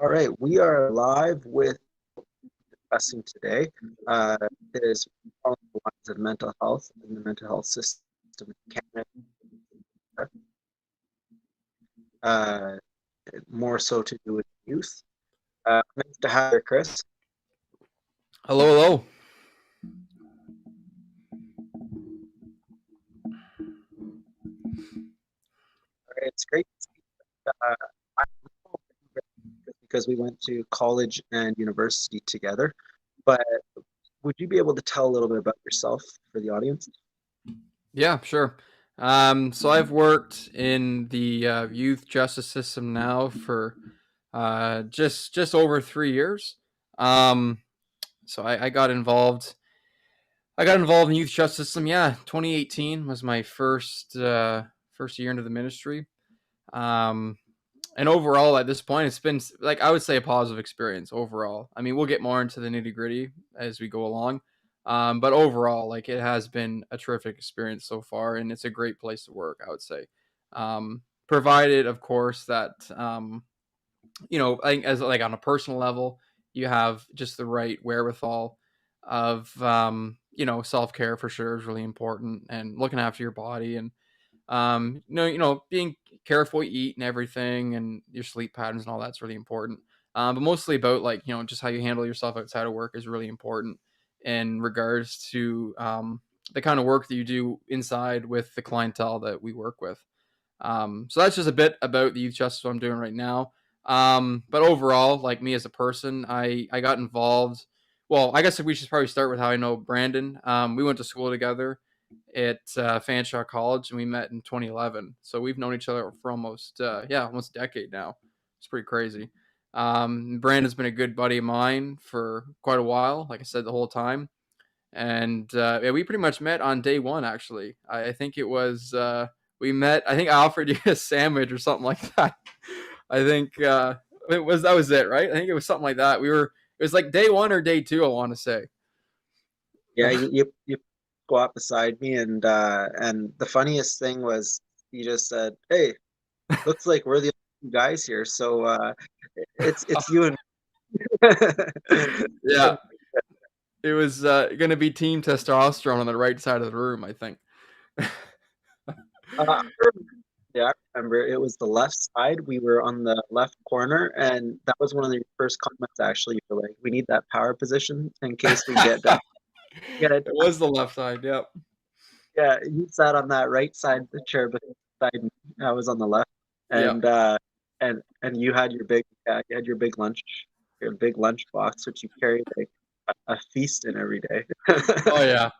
All right, we are live with discussing today uh, is along the lines of mental health and the mental health system in Canada, uh, more so to do with youth. Nice to have you, Chris. Hello, hello. All right, it's great to see you. I know because we went to college and university together, but would you be able to tell a little bit about yourself for the audience? Yeah, sure. So I've worked in the youth justice system now for just over 3 years. Um, so I got involved. I got involved in youth justice system. Yeah, 2018 was my first year into the ministry. Um, and overall, at this point, it's been like I would say a positive experience overall. I mean, we'll get more into the nitty gritty as we go along, but overall, like it has been a terrific experience so far, and it's a great place to work. I would say, provided, of course, that I think as like on a personal level, you have just the right wherewithal of self care for sure is really important, and looking after your body and being careful what you eat and everything, and your sleep patterns and all that's really important. But mostly about like just how you handle yourself outside of work is really important in regards to the kind of work that you do inside with the clientele that we work with. So that's just a bit about the youth justice what I'm doing right now. But overall, like me as a person, I got involved. Well, I guess we should probably start with how I know Brandon. We went to school together at Fanshawe College, and we met in 2011. So we've known each other for almost almost a decade now. It's pretty crazy. Brandon's been a good buddy of mine for quite a while. Like I said, the whole time, and yeah, we pretty much met on day one. Actually, I think it was we met. I think I offered you a sandwich or something like that. I think that was it, right? I think it was something like that. It was like day one or day two. I want to say. Yeah, you go up beside me, and the funniest thing was you just said, "Hey, looks like we're the only guys here." So it's you and Yeah, it was going to be team testosterone on the right side of the room, I think. uh, yeah, I remember it was the left side. We were on the left corner, and that was one of the first comments. Actually, you were like, "We need that power position in case we get it." It was the left side. Yep. Yeah, you sat on that right side of the chair, but beside me, I was on the left, Yep. and and you had your big lunch box, which you carried like a feast in every day. Oh yeah.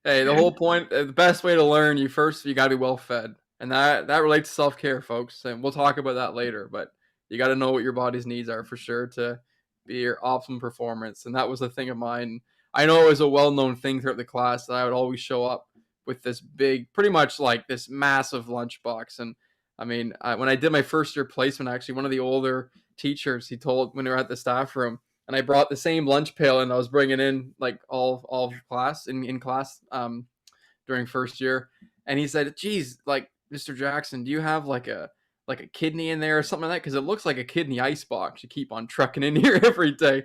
Hey, the whole point, the best way to learn, you got to be well fed, and that relates to self care, folks. And we'll talk about that later. But you got to know what your body's needs are for sure to be your optimum performance. And that was a thing of mine. I know it was a well known thing throughout the class that I would always show up with this big, pretty much like this massive lunchbox. And I mean, when I did my first year placement, actually, one of the older teachers, he told when we were at the staff room, and I brought the same lunch pail and I was bringing in like all class in class during first year, and he said, "Geez, like Mr. Jackson, do you have like a kidney in there or something like that? Because it looks like a kidney ice box you keep on trucking in here every day."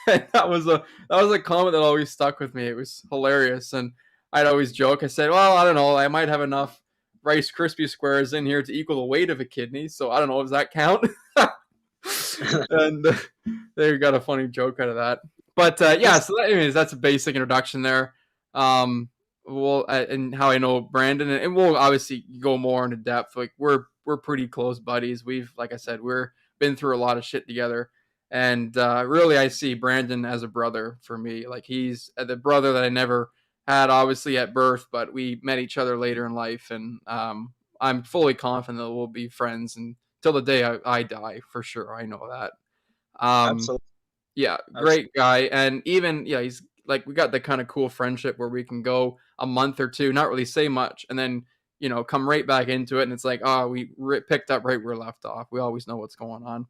That was a comment that always stuck with me. It was hilarious, and I'd always joke. I said, "Well, I don't know. I might have enough Rice Krispie squares in here to equal the weight of a kidney, so I don't know. Does that count?" And they got a funny joke out of that. But yeah, so anyways, that's a basic introduction there. Um, well, and how I know Brandon, and we'll obviously go more into depth. Like we're pretty close buddies. We've, like I said, we're been through a lot of shit together, and really, I see Brandon as a brother for me. Like he's the brother that I never had, obviously at birth, but we met each other later in life, and I'm fully confident that we'll be friends and till the day I die for sure. I know that. Um, Absolutely, yeah, absolutely. great guy, and even yeah, he's like we got the kind of cool friendship where we can go a month or two, not really say much, and then come right back into it, and it's like we picked up right where we left off. We always know what's going on,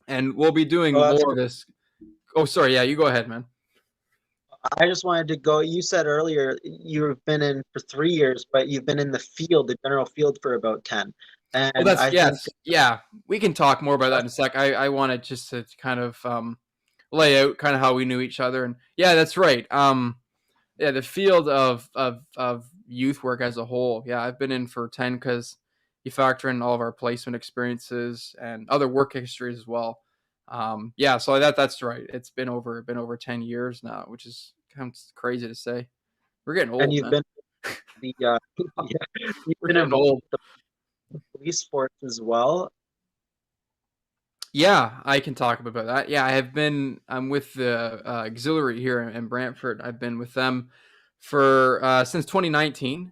and we'll be Oh, doing that's more of great. this. Oh, sorry, yeah, you go ahead, man. I just wanted to go. You said earlier you've been in for 3 years, but you've been in the field, the general field, for about 10. Well, And that's I think, yes, yeah. We can talk more about that in a sec. I wanted just to kind of lay out kind of how we knew each other, and yeah, that's right. Yeah, the field of youth work as a whole. Yeah, I've been in for 10 because you factor in all of our placement experiences and other work histories as well. Yeah, so that's right. It's been over 10 years now, which is kind of crazy to say. We're getting and old, you've man. been the yeah, you've We're been getting involved old. with the police force as well. Yeah, I can talk about that. Yeah, I have been. I'm with the auxiliary here in Brantford. I've been with them for since 2019.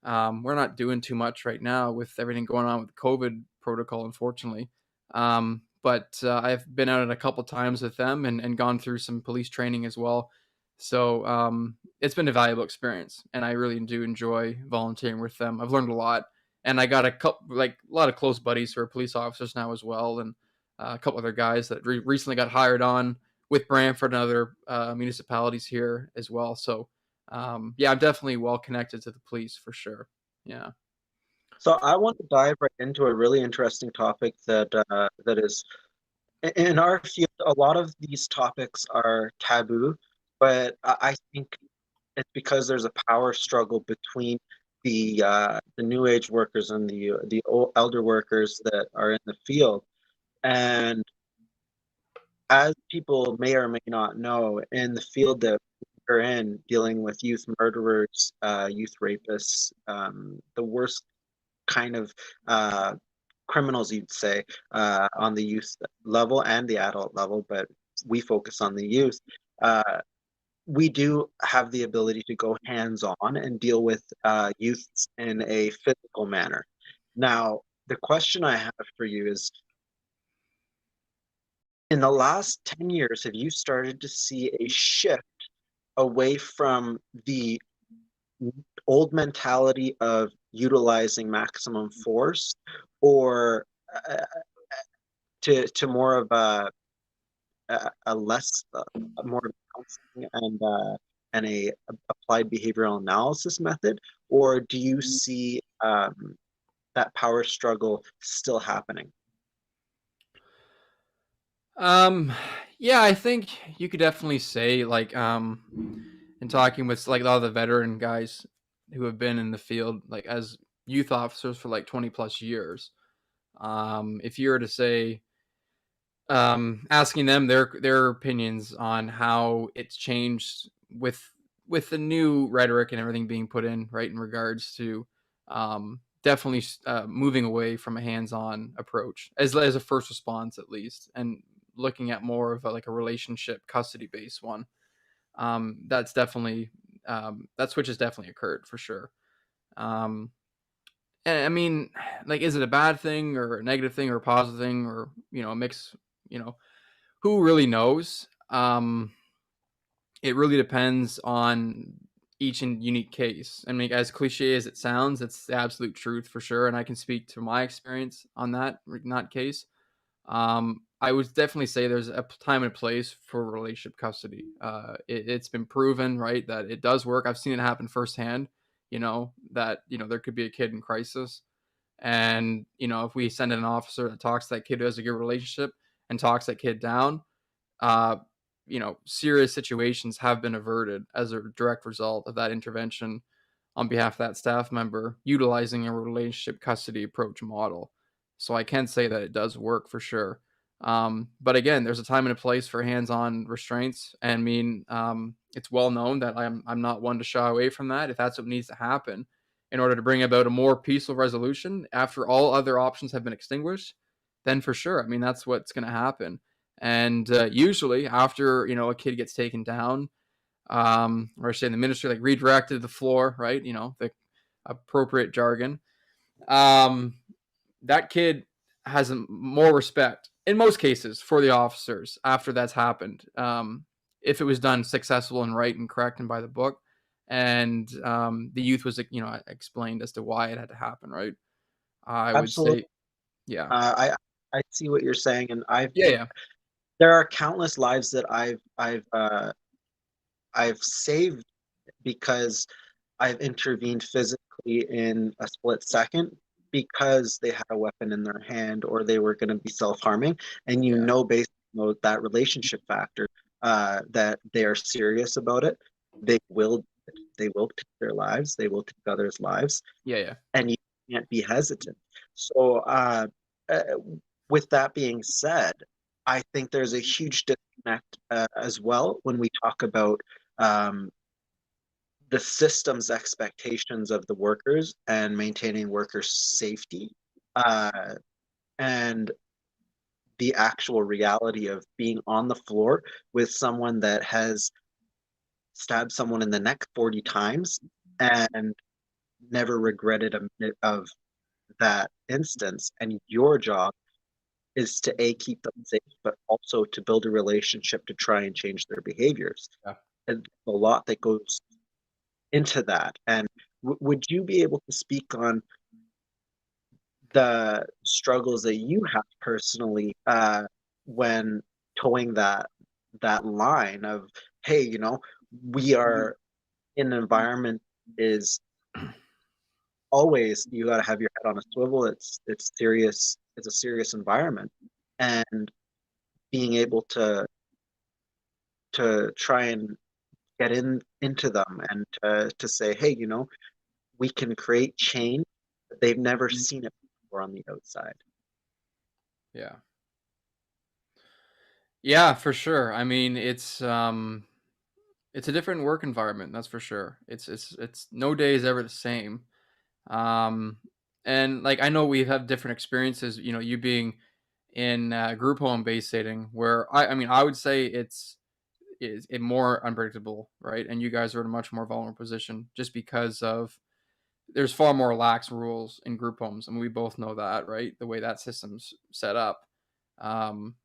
We're not doing too much right now with everything going on with COVID protocol, unfortunately. But I've been out a couple times with them and gone through some police training as well. So it's been a valuable experience, and I really do enjoy volunteering with them. I've learned a lot, and I got a lot of close buddies who are police officers now as well, and a couple other guys that recently got hired on with Brantford and other municipalities here as well. So yeah, I'm definitely well connected to the police for sure. Yeah. So I want to dive right into a really interesting topic that is in our field. A lot of these topics are taboo, but I think it's because there's a power struggle between the new age workers and the old elder workers that are in the field. And as people may or may not know, in the field that we're in, dealing with youth murderers, youth rapists, the worst kind of uh, criminals, you'd say, on the youth level and the adult level, but we focus on the youth. Uh, we do have the ability to go hands on and deal with youths in a physical manner. Now, the question I have for you is, in the last 10 years, have you started to see a shift away from the old mentality of utilizing maximum force, or uh, to more of a less more of counseling and a applied behavioral analysis method, or do you see that power struggle still happening? Um, yeah, I think you could definitely say in talking with like a lot of the veteran guys who have been in the field like as youth officers for like 20 plus years. If you were to say asking them their opinions on how it's changed with the new rhetoric and everything being put in right in regards to definitely moving away from a hands-on approach as a first response at least and looking at more of like a relationship custody based one. That's definitely that switch has definitely occurred for sure. um, and I mean, like, is it a bad thing or a negative thing or a positive thing or a mix? you know who really knows? It really depends on each and unique case. I mean, as cliche as it sounds, it's the absolute truth for sure. And I can speak to my experience on that case. I would definitely say there's a time and place for relationship custody. It's been proven, right, that it does work. I've seen it happen firsthand. That there could be a kid in crisis, and if we send in an officer that talks to that kid who has a good relationship and talks that kid down, uh, serious situations have been averted as a direct result of that intervention on behalf of that staff member utilizing a relationship custody approach model. So I can say that it does work for sure. But again, there's a time and a place for hands-on restraints. And I mean, it's well known that I'm not one to shy away from that if that's what needs to happen in order to bring about a more peaceful resolution after all other options have been extinguished. Then for sure, I mean that's what's going to happen. And usually, after a kid gets taken down, or say in the ministry like redirected to the floor, right? The appropriate jargon. Um, that kid has more respect in most cases for the officers after that's happened. If it was done successful and right and correct and by the book, and the youth was explained as to why it had to happen, right? I would Absolutely. say, yeah, I see what you're saying, and yeah, yeah. there are countless lives that I've saved because I've intervened physically in a split second, because they had a weapon in their hand or they were going to be self-harming, and Yeah. based on that relationship factor, that they are serious about it, they will they will take their lives, they will take others' lives, Yeah. Yeah. and you can't be hesitant. So, uh, with that being said, I think there's a huge disconnect as well when we talk about um, the system's expectations of the workers and maintaining workers' safety, uh, and the actual reality of being on the floor with someone that has stabbed someone in the neck 40 times and never regretted a minute of that instance. And your job is to A, keep them safe, but also to build a relationship to try and change their behaviors. Yeah. And a lot that goes into that. And would you be able to speak on the struggles that you have personally when towing that line of, hey, we are in an environment is always, you got to have your head on a swivel. It's serious. It's a serious environment, and being able to try and get into them and to say, hey, we can create change. They've never seen it before on the outside. Yeah. Yeah, for sure. I mean, it's a different work environment, that's for sure. It's no day is ever the same. Um, and like I know we have different experiences. You know, you being in group home based setting, where I mean, I would say it's it more unpredictable, right? And you guys are in a much more vulnerable position just because of there's far more lax rules in group homes, and we both know that, right? The way that system's set up. Um,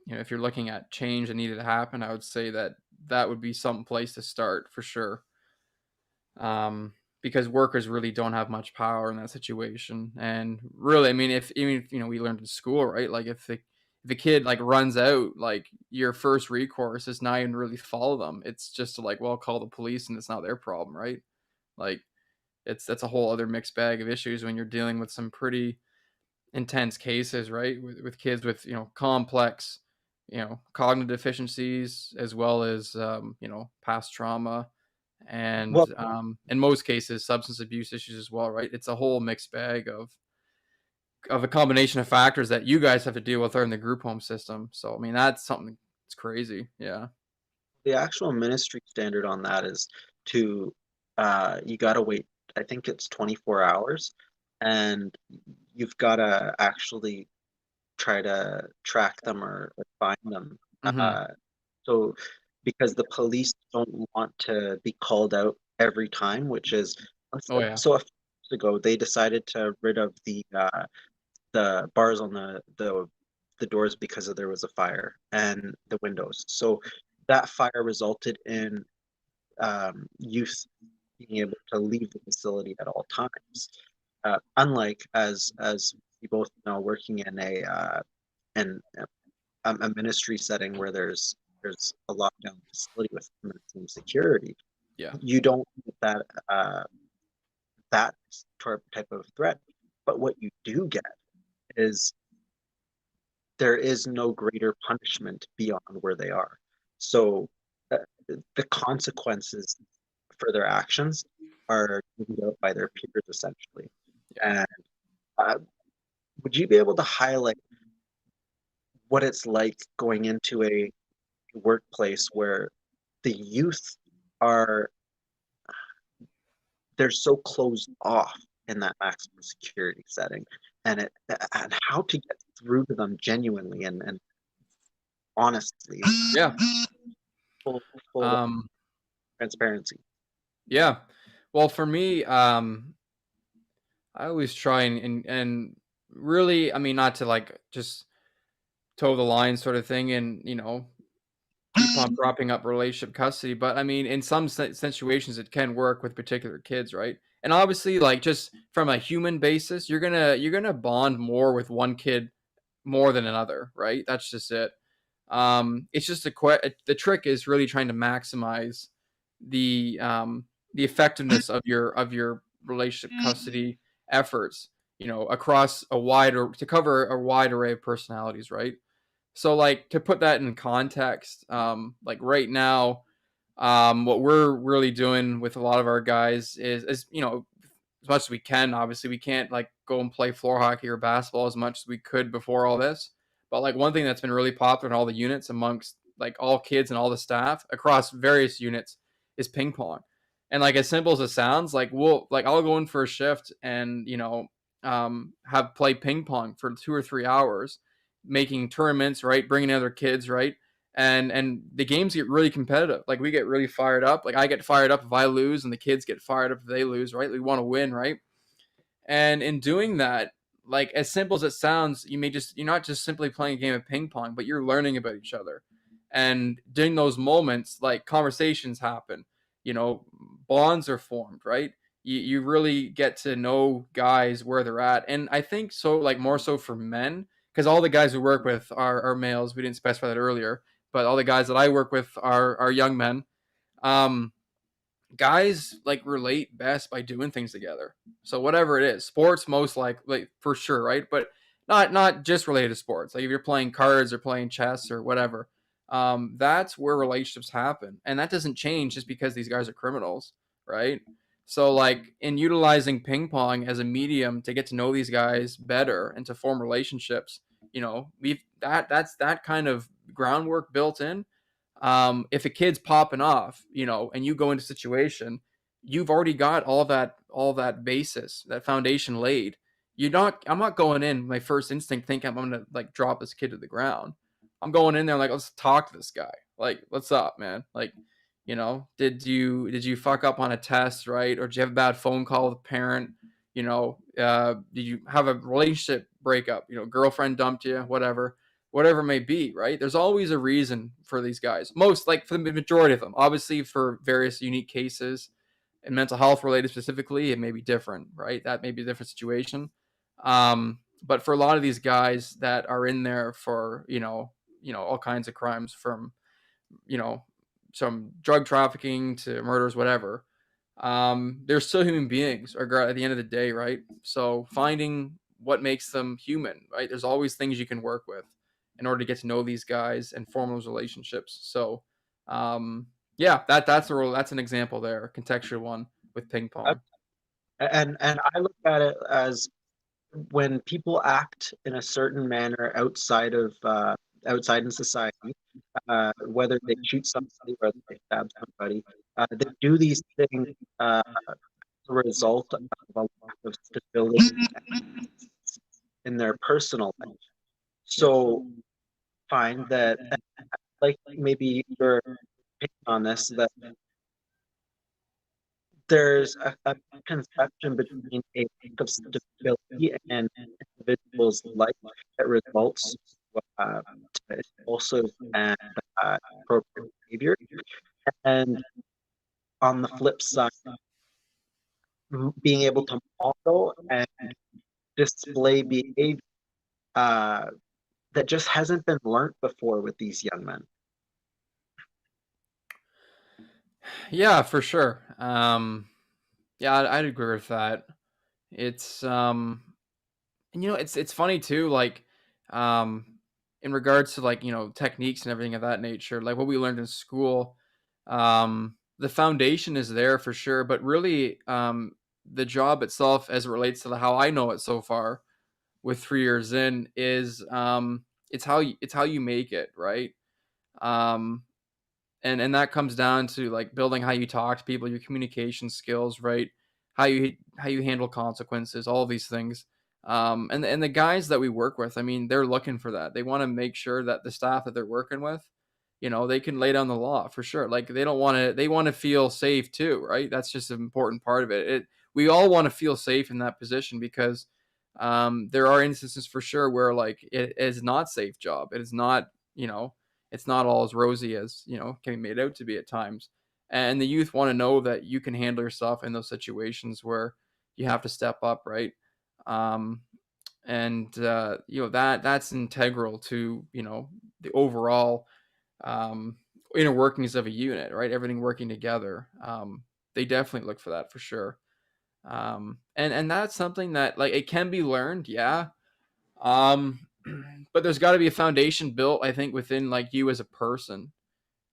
if you're looking at change that needed to happen, I would say that that would be some place to start for sure. Because workers really don't have much power in that situation. And really, I mean, if even if, we learned in school, right? Like if the kid like runs out, like your first recourse is not even really follow them. It's just to like, well, call the police, and it's not their problem, right? Like that's a whole other mixed bag of issues when you're dealing with some pretty intense cases, right? With kids with complex, cognitive deficiencies as well as past trauma and Well, in most cases substance abuse issues as well, right? It's a whole mixed bag of a combination of factors that you guys have to deal with in the group home system. So I mean that's something that's crazy. Yeah. the actual ministry standard on that is to you got to wait. I think it's 24 hours, and you've got to actually try to track them or find them. Mm-hmm. Uh, so because the police don't want to be called out every time, which is Oh yeah. so a few years ago they decided to rid of the bars on the doors because there was a fire and the windows. So that fire resulted in youth being able to leave the facility at all times. Unlike as we both know, working in in a ministry setting where there's a lockdown facility with maximum security, Yeah. you don't get that type of threat. But what you do get is there is no greater punishment beyond where they are. So uh, the consequences for their actions are given out by their peers essentially. Yeah. And uh, would you be able to highlight what it's like going into a workplace where the youth are they're so closed off in that maximum security setting, and how to get through to them genuinely and honestly, Yeah. full full um transparency. yeah. Well, for me, I always try and really, I mean, not to like just toe the line sort of thing, and keep on propping up relationship custody. But I mean, in some situations, it can work with particular kids, right? And obviously, like just from a human basis, you're gonna bond more with one kid more than another, right? That's just it. It's just the trick is really trying to maximize the um, the effectiveness of your relationship custody efforts. across a wider to cover a wide array of personalities, right? So like to put that in context, like right now, what we're really doing with a lot of our guys is as much as we can. Obviously, we can't like go and play floor hockey or basketball as much as we could before all this. But like one thing that's been really popular in all the units amongst like all kids and all the staff across various units is ping pong. And like as simple as it sounds, I'll go in for a shift and have play ping pong for 2 or 3 hours, making tournaments, right, bringing other kids, right, and the games get really competitive. Like we get really fired up. Like I get fired up if I lose, and the kids get fired up if they lose. Right? We want to win, right? And in doing that, like as simple as it sounds, you're not just simply playing a game of ping pong, but you're learning about each other. And during those moments, like conversations happen, bonds are formed, right? You really get to know guys where they're at. And I think so, like more so for men, because all the guys we work with are males. We didn't specify that earlier, but all the guys that I work with are young men. Um, Guys like relate best by doing things together. So whatever it is, sports most like for sure, right? But not just related to sports. Like if you're playing cards or playing chess or whatever, that's where relationships happen, and that doesn't change just because these guys are criminals, right? So like in utilizing ping pong as a medium to get to know these guys better and to form relationships, that's that kind of groundwork built in. If a kid's popping off, and you go into a situation, you've already got all that basis, that foundation laid. I'm not going in my first instinct thinking I'm gonna like drop this kid to the ground. I'm going in there like, let's talk to this guy. Like, what's up, man? Like, did you fuck up on a test, right? Or did you have a bad phone call with a parent? Did you have a relationship breakup? Girlfriend dumped you, whatever it may be, right? There's always a reason for these guys. Most, like for the majority of them, obviously for various unique cases and mental health related specifically, it may be different, right? That may be a different situation. But for a lot of these guys that are in there for, all kinds of crimes from, you know, some drug trafficking to murders, whatever, they're still human beings at the end of the day, right? So finding what makes them human, right? There's always things you can work with in order to get to know these guys and form those relationships. So, yeah, that's an example there, a contextual one with ping pong. And I look at it as when people act in a certain manner outside in society, whether they shoot somebody, whether they stab somebody, they do these things as a result of a lack of stability in their personal life. So find that, like maybe your opinion on this, that there's a conception between a lack of stability and an individual's life that results uh, to impulsive and inappropriate behavior. And on the flip side, being able to model and display behavior uh, that just hasn't been learnt before with these young men. Yeah, for sure. Yeah, I'd agree with that. It's and it's funny too, like um in regards to like techniques and everything of that nature, like what we learned in school. The foundation is there for sure, but really the job itself, as it relates to how I know it so far with 3 years in, is it's how you make it, right? um and that comes down to like building how you talk to people, your communication skills, right? How you handle consequences, all of these things. And the guys that we work with, I mean, they're looking for that. They want to make sure that the staff that they're working with, they can lay down the law for sure. Like they want to feel safe too, right? That's just an important part of it. We all want to feel safe in that position because there are instances for sure where like it is not safe job. It is not, it's not all as rosy as can be made out to be at times. And the youth want to know that you can handle yourself in those situations where you have to step up, right? Um, and that's integral to the overall um, inner workings of a unit, right? Everything working together. They definitely look for that for sure. And that's something that like it can be learned, yeah. Um, but there's got to be a foundation built, I think, within like you as a person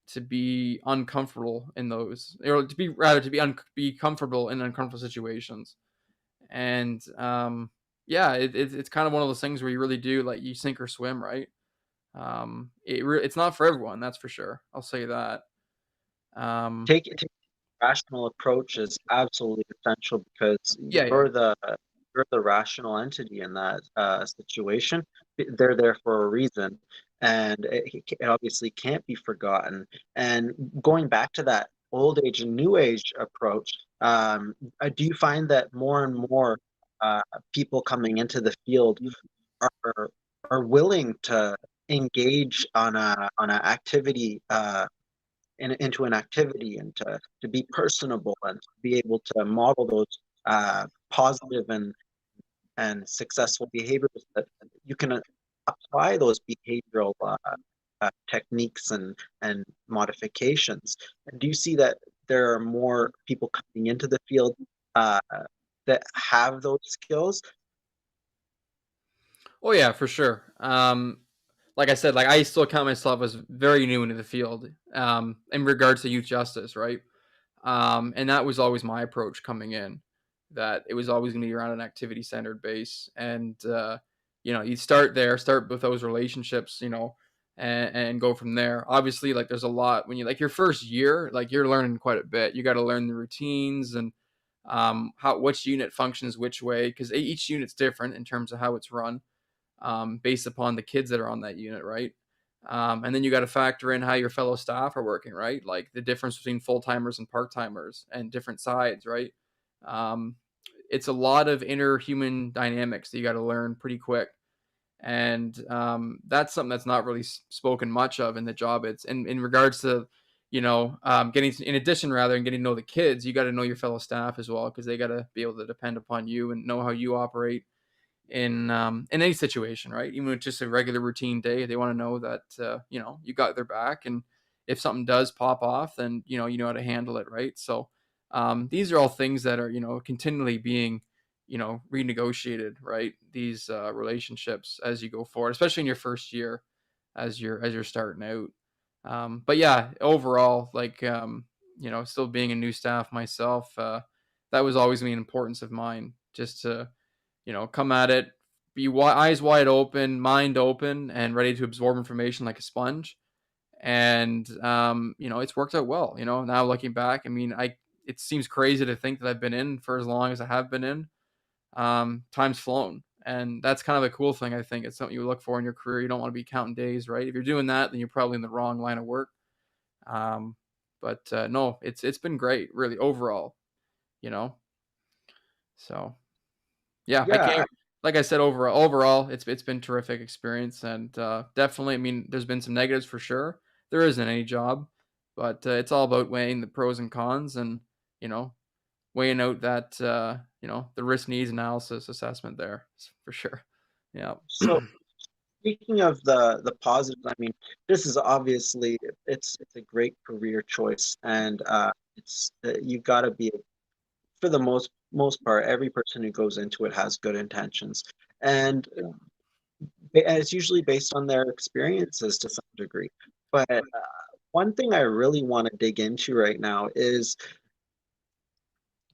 to be uncomfortable in those, or to be rather to be comfortable in uncomfortable situations. And yeah, it's kind of one of those things where you really do like you sink or swim, right? It's not for everyone, that's for sure. I'll say that. Um, Take rational approach is absolutely essential because yeah, yeah, you're the rational entity in that situation. They're there for a reason, and it obviously can't be forgotten. And going back to that old age and new age approach, do you find that more and more uh, people coming into the field are are willing to engage on a activity into an activity and to be personable and to be able to model those positive and successful behaviors that you can apply those behavioral techniques and modifications. And do you see that there are more people coming into the field uh, that have those skills? oh yeah, for sure. Like I said, like I still count myself as very new into the field, in regards to youth justice, right? And that was always my approach coming in, that it was always going to be around an activity centered base. And, you start there, start with those relationships, and go from there. Obviously, like there's a lot when you like your first year, like you're learning quite a bit. You got to learn the routines and how which unit functions which way, because each unit's different in terms of how it's run, based upon the kids that are on that unit, right? And then you got to factor in how your fellow staff are working, right? Like the difference between full timers and part timers and different sides, right? Um, it's a lot of inner human dynamics that you got to learn pretty quick. And that's something that's not really spoken much of in the job. It's in regards to, getting in addition rather than getting to know the kids, you got to know your fellow staff as well because they got to be able to depend upon you and know how you operate in any situation, right? Even with just a regular routine day, they want to know that you got their back, and if something does pop off, then you know how to handle it, right? So these are all things that are continually being renegotiated, right? These relationships as you go forward, especially in your first year, as you're starting out. But yeah, overall, like still being a new staff myself, that was always an importance of mine, just to come at it, be eyes wide open, mind open, and ready to absorb information like a sponge. And it's worked out well. Now looking back, I mean, it seems crazy to think that I've been in for as long as I have been in. Time's flown, and that's kind of a cool thing. I think it's something you look for in your career. You don't want to be counting days, right? If you're doing that, then you're probably in the wrong line of work. Um, but no, it's been great, really overall. You know, so yeah, I Yeah, can't. Like I said, overall, it's been terrific experience, and definitely. I mean, there's been some negatives for sure. There isn't any job, but it's all about weighing the pros and cons, and you know, weighing out that the risk needs analysis assessment there for sure. Yeah. so speaking of the positives, I mean, this is obviously it's a great career choice, and it's you've got to be for the most part, every person who goes into it has good intentions, and it's usually based on their experiences to some degree. But one thing I really want to dig into right now is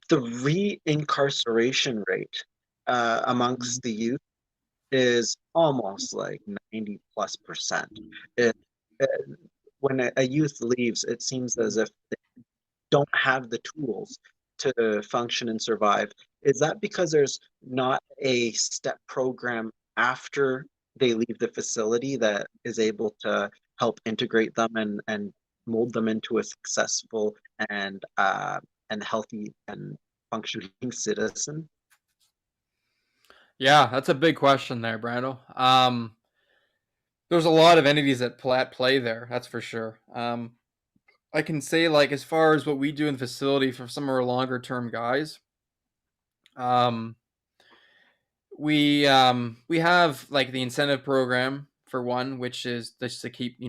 the re-incarceration rate amongst the youth is almost like 90+%. It, it, when a youth leaves, it seems as if they don't have the tools to function and survive. Is that because there's not a step program after they leave the facility that is able to help integrate them and mold them into a successful and healthy and functioning citizen? Yeah, that's a big question there, Brando. There's a lot of entities at play there. That's for sure. I can say like as far as what we do in the facility for some of our longer term guys, um, we have like the incentive program for one, which is just to keep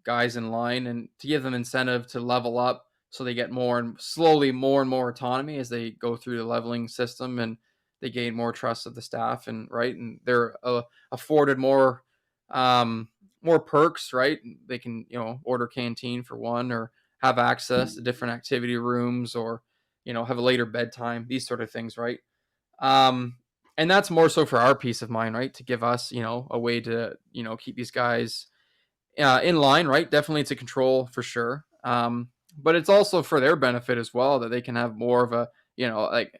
guys in line and to give them incentive to level up so they get more and slowly more and more autonomy as they go through the leveling system, and they gain more trust of the staff, and right, and they're afforded um, more perks, right? They can, order canteen for one, or have access to different activity rooms, or have a later bedtime, these sort of things, right? Um, and that's more so for our peace of mind, right? To give us, a way to, keep these guys in line, right? Definitely it's a control for sure. But it's also for their benefit as well, that they can have more of a, like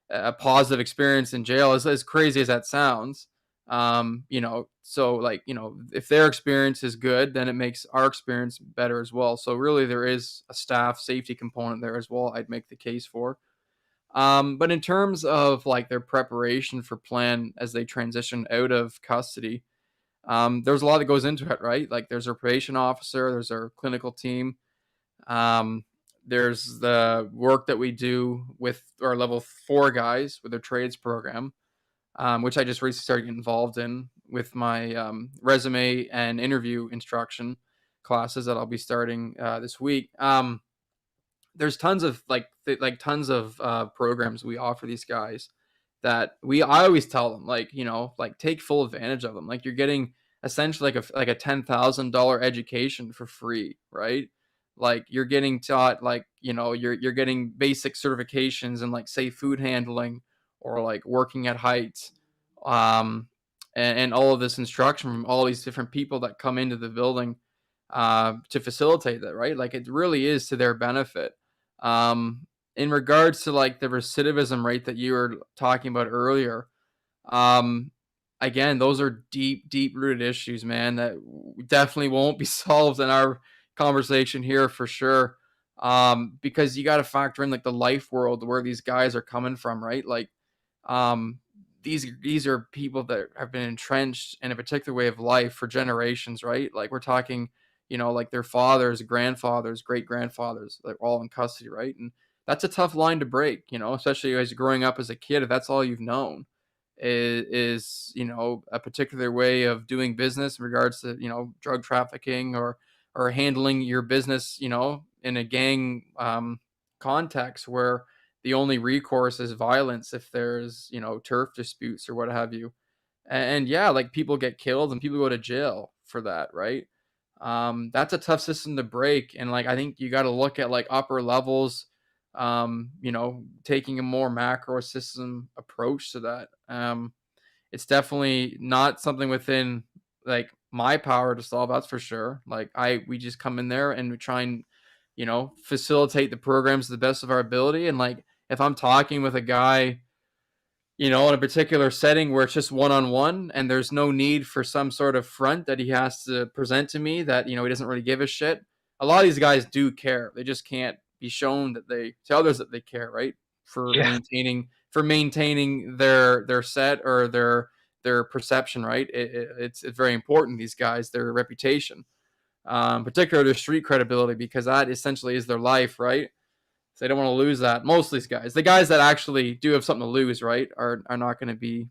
a positive experience in jail, as crazy as that sounds. So like, if their experience is good, then it makes our experience better as well. So really there is a staff safety component there as well, I'd make the case for. But in terms of like their preparation for plan as they transition out of custody, there's a lot that goes into it, right? Like there's our probation officer, there's our clinical team, um, there's the work that we do with our level 4 guys with their trades program, which I just recently started getting involved in with my resume and interview instruction classes that I'll be starting this week. There's tons of tons of programs we offer these guys that I always tell them, like, like take full advantage of them. Like you're getting essentially like a $10,000 education for free, right? Like you're getting taught, like, you're getting basic certifications in like safe food handling, or like working at heights, um and all of this instruction from all these different people that come into the building to facilitate that, right? Like it really is to their benefit. In regards to like the recidivism rate that you were talking about earlier, um, again, those are deep, deep rooted issues, man, that definitely won't be solved in our conversation here for sure. Because you got to factor in like the life world where these guys are coming from, right? Like, um, these are people that have been entrenched in a particular way of life for generations, right? Like we're talking, like their fathers, grandfathers, great grandfathers, they're all in custody, right? And that's a tough line to break, especially as you're growing up as a kid, if that's all you've known is a particular way of doing business in regards to drug trafficking, or handling your business in a gang context where the only recourse is violence if there's turf disputes or what have you. And yeah, like people get killed and people go to jail for that, right? That's a tough system to break, and like I think you got to look at like upper levels, taking a more macro system approach to that. It's definitely not something within like my power to solve, that's for sure. Like we just come in there and we try and facilitate the programs to the best of our ability. And like if I'm talking with a guy in a particular setting where it's just one on one and there's no need for some sort of front that he has to present to me, that, he doesn't really give a shit. A lot of these guys do care. They just can't be shown that they to others that they care, right? For Yeah, maintaining their set or their perception, right? It's very important, these guys, their reputation, particularly their street credibility, because that essentially is their life, right? So they don't want to lose that. Most of these guys, the guys that actually do have something to lose, right, are not going to be,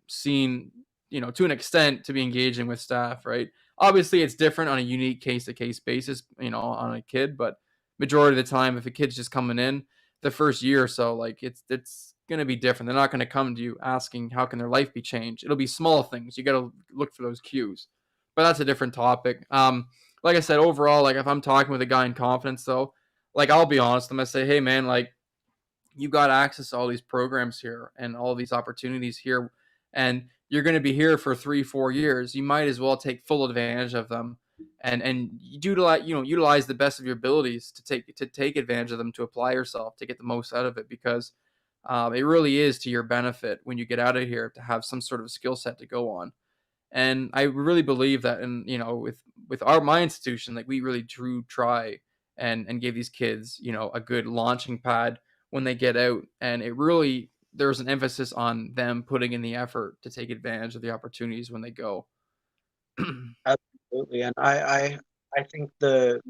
seen, to an extent to be engaging with staff, right? Obviously, it's different on a unique case to case basis, on a kid, but majority of the time, if a kid's just coming in the first year or so, like it's going to be different. They're not going to come to you asking how can their life be changed. It'll be small things. You got to look for those cues, but that's a different topic. Like I said, overall, like if I'm talking with a guy in confidence, though, like I'll be honest, I'm gonna say, hey man, like you got access to all these programs here and all these opportunities here, and you're gonna be here for 3-4 years. You might as well take full advantage of them, and utilize the best of your abilities to take advantage of them, to apply yourself, to get the most out of it, because it really is to your benefit when you get out of here to have some sort of skill set to go on. And I really believe that, and with my institution, like we really do try and give these kids a good launching pad when they get out, and it really, there's an emphasis on them putting in the effort to take advantage of the opportunities when they go. absolutely. And I think the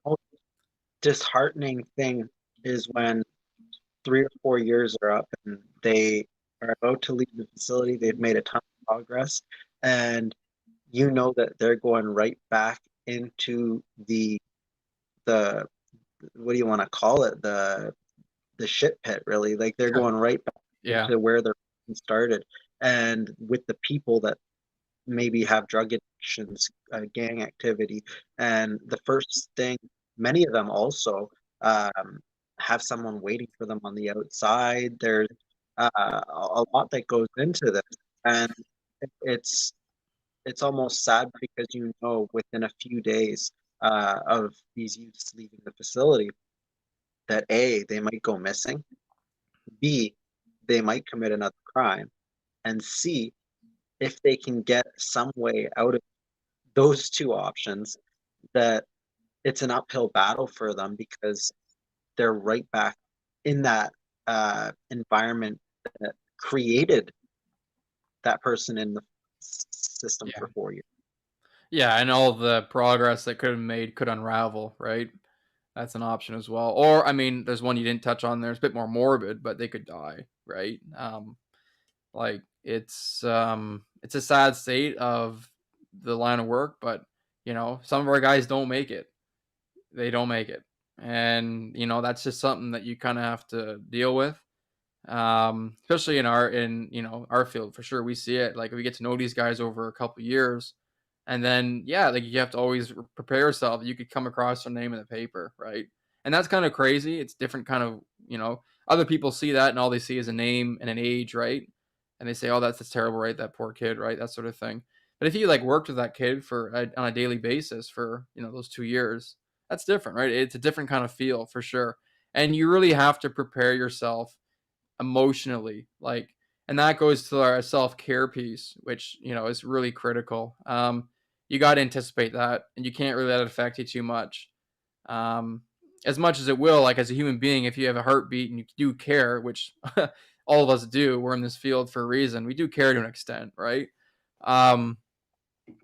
most disheartening thing is when 3 or 4 years are up and they are about to leave the facility. They've made a ton of progress, and you know that they're going right back into the what do you want to call it? The shit pit, really. Like they're going right back Yeah. into where they're started, and with the people that maybe have drug addictions, gang activity, and the first thing, many of them also have someone waiting for them on the outside. There's a lot that goes into this, and it's it's almost sad because you know within a few days of these youths leaving the facility that A, they might go missing, B, they might commit another crime, and C, if they can get some way out of those two options, that it's an uphill battle for them because they're right back in that environment that created that person in the system Yeah. for 4 years. Yeah, and all the progress that could have made could unravel, right? That's an option as well. Or I mean, there's one you didn't touch on there. It's a bit more morbid, but they could die, right? Like it's a sad state of the line of work, but some of our guys don't make it. They don't make it. And that's just something that you kind of have to deal with. Especially in our field for sure. We see it. Like we get to know these guys over a couple years, and then yeah, like you have to always prepare yourself. You could come across their name in the paper, right? And that's kind of crazy. It's different kind of other people see that and all they see is a name and an age, right? And they say, oh, that's terrible, right? That poor kid, right? That sort of thing. But if you like worked with that kid on a daily basis for those 2 years, that's different, right? It's a different kind of feel for sure. And you really have to prepare yourself emotionally, like, and that goes to our self-care piece, which is really critical. You got to anticipate that, and you can't really let it affect you too much. um as much as it will, like as a human being, if you have a heartbeat and you do care, which all of us do, we're in this field for a reason, we do care to an extent, right? um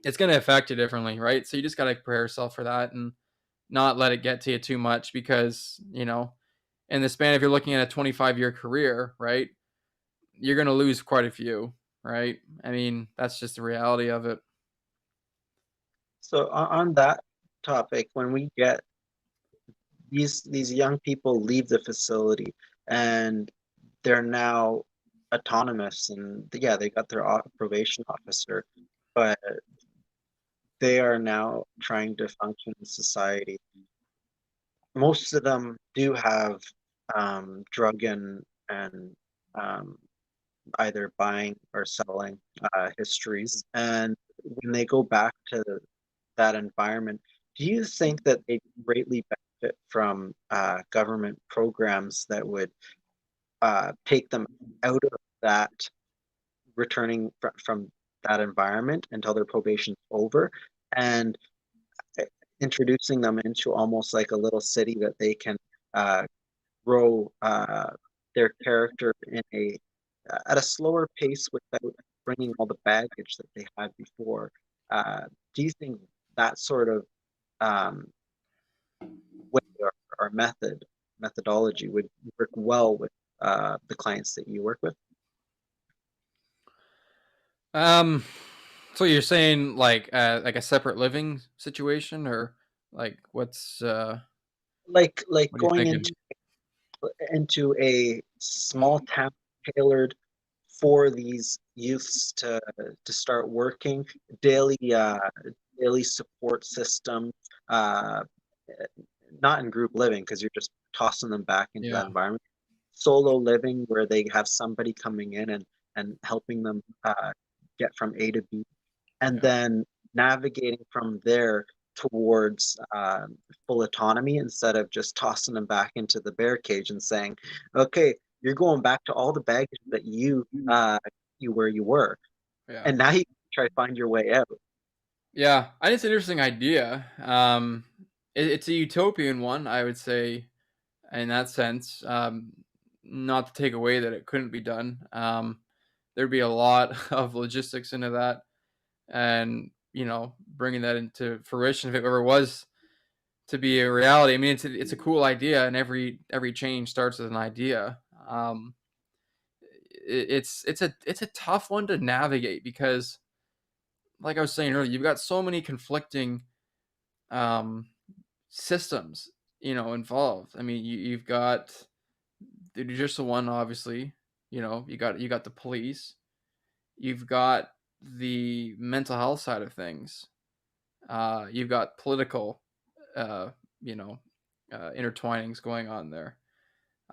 it's going to affect you differently, right? So you just got to prepare yourself for that and not let it get to you too much, because in the span, if you're looking at a 25-year career, right, you're going to lose quite a few, right? I mean, that's just the reality of it. So on that topic, when we get these young people leave the facility and they're now autonomous and yeah, they got their probation officer, but they are now trying to function in society. Most of them do have drug and um, either buying or selling histories. And when they go back to that environment, do you think that they greatly benefit from government programs that would take them out of that, returning from that environment until their probation's over, and introducing them into almost like a little city that they can uh, grow their character in a at a slower pace without bringing all the baggage that they had before. Uh, do you think that sort of um, way or methodology would work well with the clients that you work with? Um, so you're saying like a separate living situation, or like Like what are you going thinking? into a small town tailored for these youths to start working, daily daily support system, uh, not in group living because you're just tossing them back into that Yeah, environment. Solo living where they have somebody coming in and helping them get from A to B, and yeah. then navigating from there towards full autonomy instead of just tossing them back into the bear cage and saying, "Okay, you're going back to all the baggage that you where you were, Yeah. and now you try to find your way out." Yeah, I think it's an interesting idea. It's a utopian one, I would say, in that sense. Not to take away that it couldn't be done. There'd be a lot of logistics into that, and bringing that into fruition if it ever was to be a reality. I mean, it's a cool idea, and every change starts with an idea. It's a tough one to navigate because, like I was saying earlier, you've got so many conflicting um, systems involved. I mean, you've got the judicial one, obviously. You got the police. You've got the mental health side of things. You've got political, uh, you know, intertwinings going on there.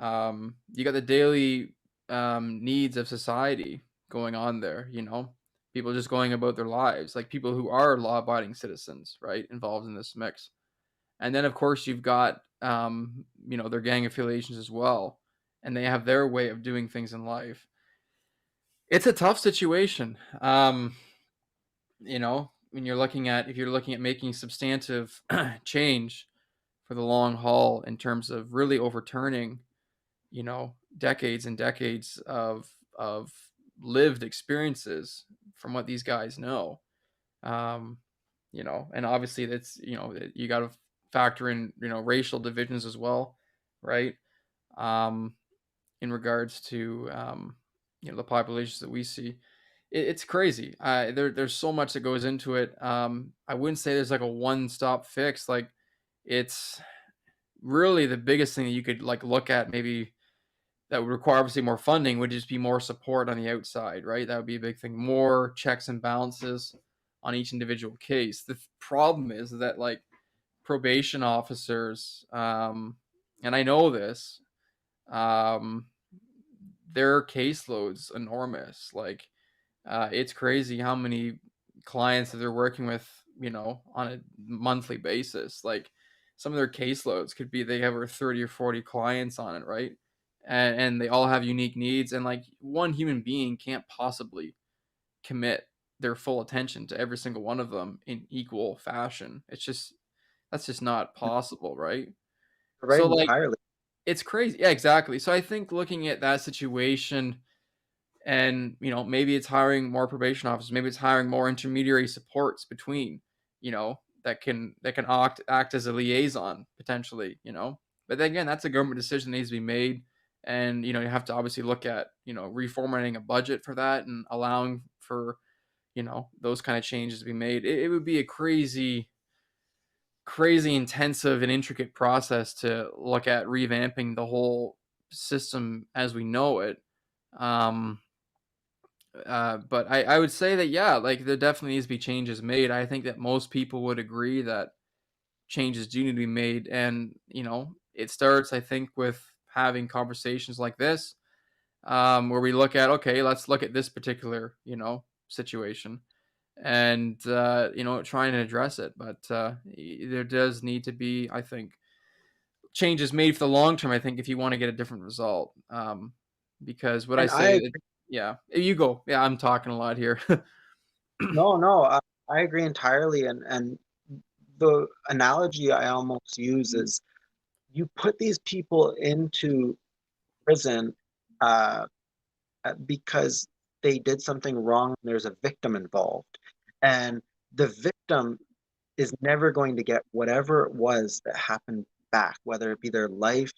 You got the daily needs of society going on there. People just going about their lives, like people who are law-abiding citizens, right, involved in this mix. And then, of course, you've got their gang affiliations as well, and they have their way of doing things in life. It's a tough situation. When you're looking at if you're looking at making substantive change for the long haul in terms of really overturning, decades and decades of lived experiences from what these guys know. Um, and obviously you got to factor in, racial divisions as well, right? Um, in regards to the populations that we see. It's crazy. There's so much that goes into it. I wouldn't say there's like a one-stop fix. Like, it's really the biggest thing that you could like look at, maybe that would require obviously more funding, would just be more support on the outside, right? That would be a big thing. More checks and balances on each individual case. The problem is that, like, probation officers, and I know this, um, their caseload's enormous. Like, it's crazy how many clients that they're working with, on a monthly basis. Like, some of their caseloads could be they have over 30 or 40 clients on it, right? And they all have unique needs. And like, one human being can't possibly commit their full attention to every single one of them in equal fashion. That's just not possible, right? Right, So, like, entirely. it's crazy. Yeah, exactly. So I think looking at that situation, and maybe it's hiring more probation officers, maybe it's hiring more intermediary supports between, that can act as a liaison potentially. But then again, that's a government decision that needs to be made. And you have to obviously look at reformatting a budget for that and allowing for those kind of changes to be made. It would be a crazy intensive and intricate process to look at revamping the whole system as we know it. um but I would say that, yeah, like, there definitely needs to be changes made. I think that most people would agree that changes do need to be made, and it starts, I think, with having conversations like this, where we look at, okay, let's look at this particular situation, and trying to address it. But there does need to be, I think, changes made for the long term. I think if you want to get a different result, because what I And I say, agree. yeah, you go. Yeah, I'm talking a lot here. No, no, I agree entirely. And the analogy I almost use is you put these people into prison uh, because they did something wrong and there's a victim involved. And the victim is never going to get whatever it was that happened back, whether it be their life,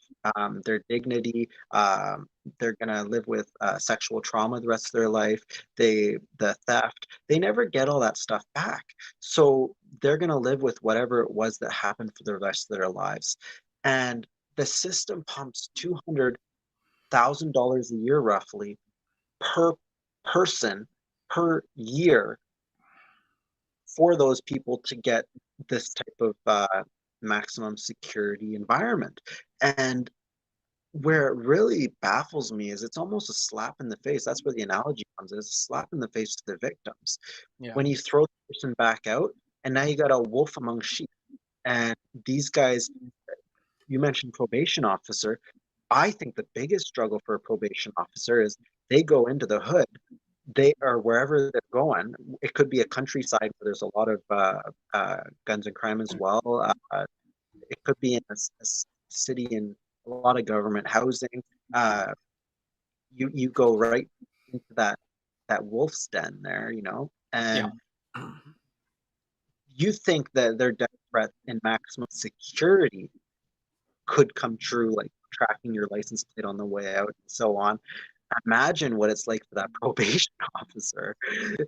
their dignity. They're going to live with sexual trauma the rest of their life, the theft. They never get all that stuff back. So they're going to live with whatever it was that happened for the rest of their lives. And the system pumps $200,000 a year roughly per person per year for those people to get this type of maximum security environment. And where it really baffles me is it's almost a slap in the face. That's where the analogy comes in. It's a slap in the face to the victims. Yeah. When you throw the person back out, and now you got a wolf among sheep. And these guys, you mentioned probation officer. I think the biggest struggle for a probation officer is they go into the hood, they are wherever they're going. It could be a countryside where there's a lot of guns and crime as well. It could be in a city in a lot of government housing. Uh, you go right into that wolf's den there, Yeah. and you think that their death threat and maximum security could come true, like tracking your license plate on the way out and so on. Imagine what it's like for that probation officer,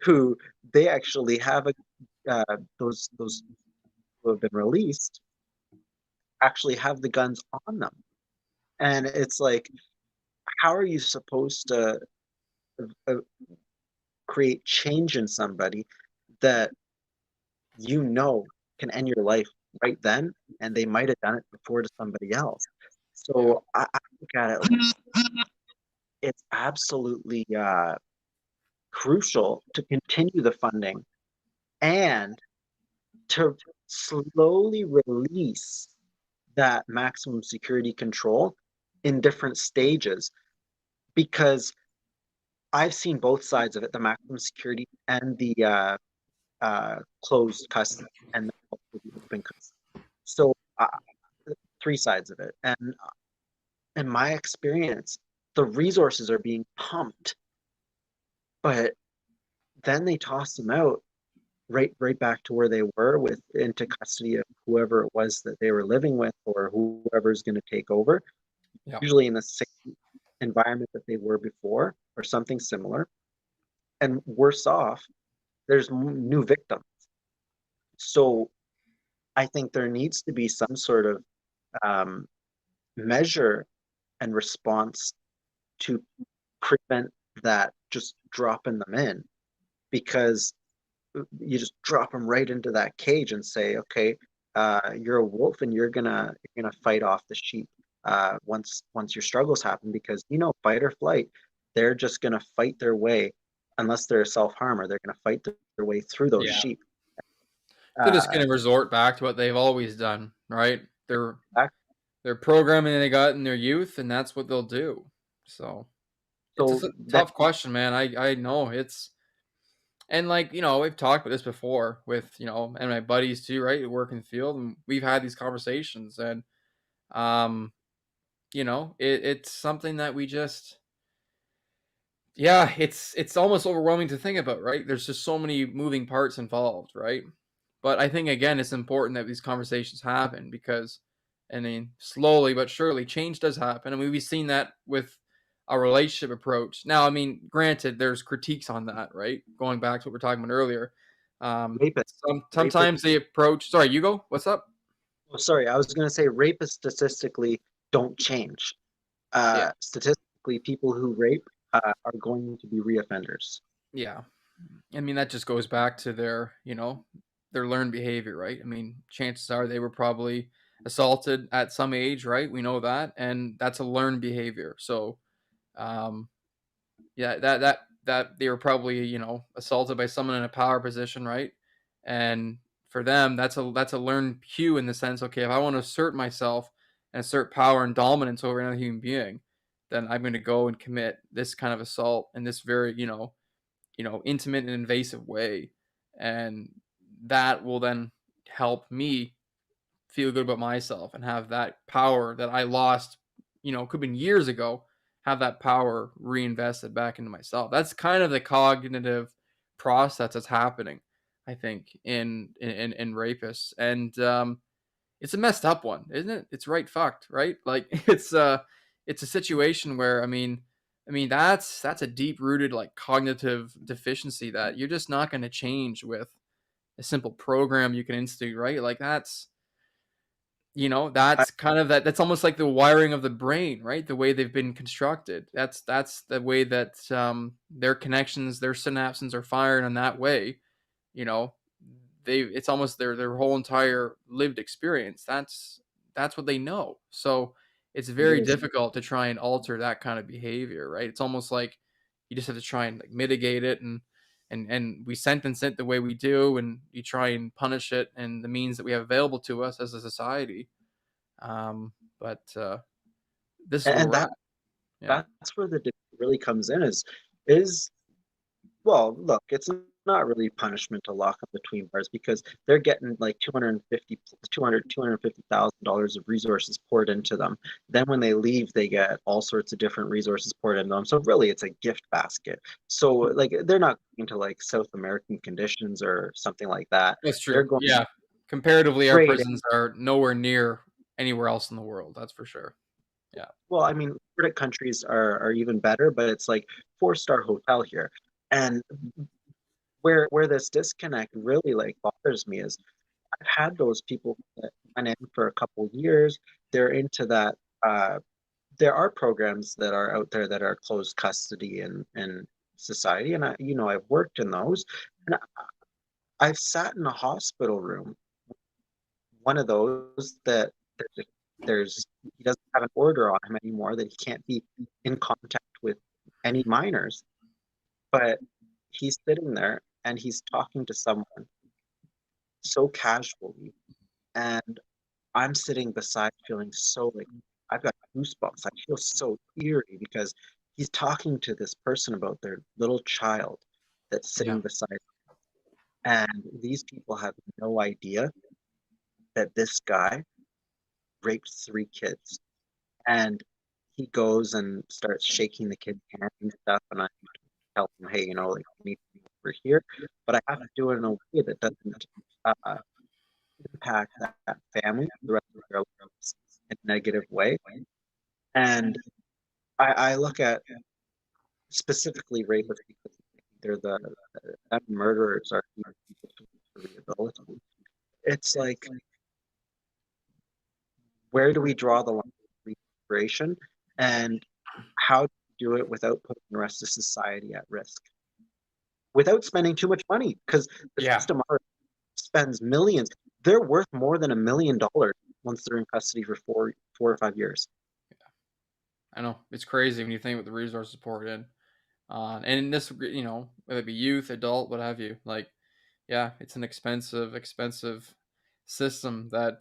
who they actually have those who have been released actually have the guns on them. And it's like, how are you supposed to uh, create change in somebody that you know can end your life right then, and they might have done it before to somebody else. Yeah. So I look at it like it's absolutely crucial to continue the funding and to slowly release that maximum security control in different stages because I've seen both sides of it, the maximum security and the closed custody and also the open custody. So three sides of it. And in my experience, the resources are being pumped, but then they toss them out right back to where they were with into custody of whoever it was that they were living with or whoever's going to take over, Yeah. usually in the same environment that they were before or something similar. And worse off, there's new victims. So I think there needs to be some sort of um, measure and response to prevent that just dropping them in because you just drop them right into that cage and say, okay, you're a wolf and you're gonna fight off the sheep once your struggles happen because fight or flight, they're just gonna fight their way unless they're a self harmer. They're gonna fight their way through those Yeah. sheep. They're just Uh, gonna resort back to what they've always done, right? back- They're programming they got in their youth, and that's what they'll do. So it's so a then tough question, man. I know it's and like we've talked about this before with and my buddies too, right? Who work in the field, and we've had these conversations, and um, it's something that we just yeah, it's almost overwhelming to think about, right? There's just so many moving parts involved, right? But I think again, it's important that these conversations happen because, I mean, slowly but surely, change does happen. I mean, we've seen that with a relationship approach. Now, I mean, granted, there's critiques on that, right? Going back to what we are talking about earlier. rapists, rapists. Sometimes they approach. Sorry, you go. What's up? Oh, sorry, I was going to say rapists statistically don't change. Yeah, Statistically, people who rape are going to be reoffenders. yeah. I mean, that just goes back to their learned behavior, right? I mean, chances are they were probably assaulted at some age, right? We know that, and that's a learned behavior. So, um, yeah, that they were probably assaulted by someone in a power position, right? And for them, that's a learned cue in the sense, okay, if I want to assert myself and assert power and dominance over another human being, then I'm going to go and commit this kind of assault in this very intimate and invasive way. And that will then help me feel good about myself and have that power that I lost, could have been years ago, have that power reinvested back into myself. That's kind of the cognitive process that's happening, I think, in rapists. And it's a messed up one, isn't it? It's right fucked, right? Like it's a situation where I mean that's a deep rooted like cognitive deficiency that you're just not going to change with a simple program you can institute, right? Like I, that's kind of that's almost like the wiring of the brain, right? The way they've been constructed. That's the way that their connections, their synapses are fired in that way. You know, it's almost their whole entire lived experience. That's what they know. So it's it very is. difficult to try and alter that kind of behavior, right? It's almost like you just have to try and like mitigate it and we sentence it the way we do and you try and punish it and the means that we have available to us as a society. But this is where And we're that at. Yeah. that's where the debate really comes in is well, look, it's not really punishment to lock them between bars because they're getting like 250,000 dollars of resources poured into them. Then when they leave, they get all sorts of different resources poured into them. So really, it's a gift basket. So like they're not going to like South American conditions or something like that. That's They're true. going Yeah. Comparatively, our straight. prisons are nowhere near anywhere else in the world. That's for sure. Yeah. Well, I mean, Nordic countries are even better, but it's like four-star hotel here. And where this disconnect really like bothers me is I've had those people went in for a couple of years. They're into that. There are programs that are out there that are closed custody in society, and I've worked in those, and I've sat in a hospital room, one of those that there's he doesn't have an order on him anymore, that he can't be in contact with any minors, but he's sitting there and he's talking to someone so casually, and I'm sitting beside feeling so like I've got goosebumps. I feel so eerie because he's talking to this person about their little child that's Yeah. sitting beside, and these people have no idea that this guy raped 3 kids. And he goes and starts shaking the kid's hand and stuff, and I tell him, hey, like you need to be over here, but I have to do it in a way that doesn't uh, impact that family the rest of their lives in a negative way. And I look at specifically rapists because they're the murderers are people to rehabilitate. It's like, where do we draw the line of rehabilitation, and how do you do it without putting the rest of society at risk, without spending too much money? Because the Yeah. system already spends millions. They're worth more than $1 million once they're in custody for 4 or 5 years. I know it's crazy when you think about the resources poured in. And this, whether it be youth, adult, what have you, like, yeah, it's an expensive system that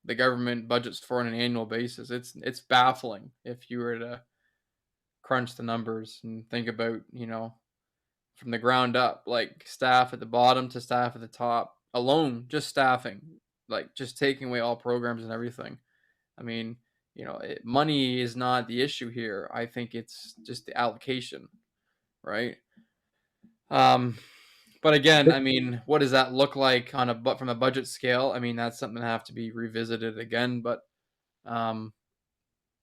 the government budgets for on an annual basis. It's baffling if you were to crunch the numbers and think about, from the ground up, like staff at the bottom to staff at the top alone, just staffing, like just taking away all programs and everything. I mean, money is not the issue here. I think it's just the allocation, right? Um, but again, But I mean, what does that look like on but from a budget scale? I mean, that's something that have to be revisited again. But um,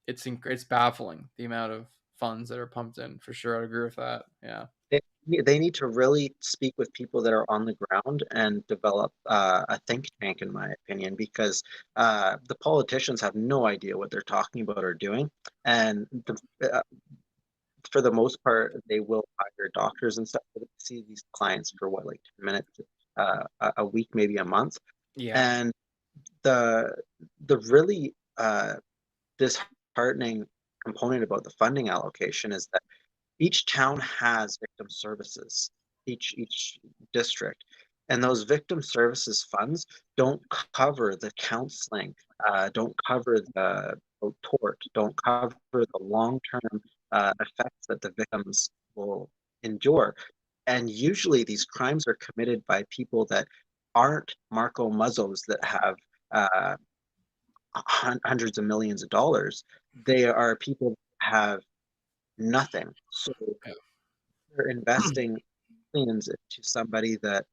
it's baffling the amount of funds that are pumped in. For sure, I agree with that. Yeah, they, they need to really speak with people that are on the ground and develop a think tank, in my opinion, because the politicians have no idea what they're talking about or doing. And for the most part, they will hire doctors and stuff to see these clients for what, like 10 minutes a week, maybe a month. yeah, And the the really disheartening component about the funding allocation is that each town has victim services, each district, and those victim services funds don't cover the counseling, don't cover the tort, don't cover the long-term effects that the victims will endure. And usually these crimes are committed by people that aren't Marco Muzzos that have uh, hundreds of millions of dollars. They are people that have nothing. So they're investing millions into somebody that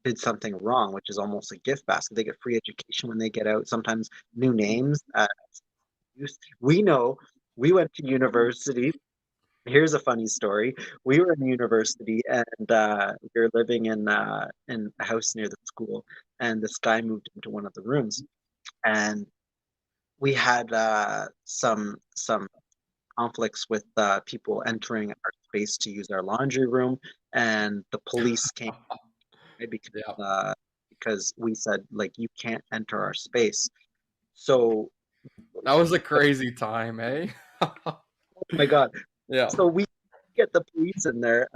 did something wrong, which is almost a gift basket. They get free education when they get out, sometimes new names. We know we went to university. Here's a funny story. We were in university and we were living in a house near the school, and this guy moved into one of the rooms, and we had some conflicts with people entering our space to use our laundry room, and the police came right, yeah. because we said like you can't enter our space. So, That was a crazy time, eh? oh my God. Yeah. So we get the police in there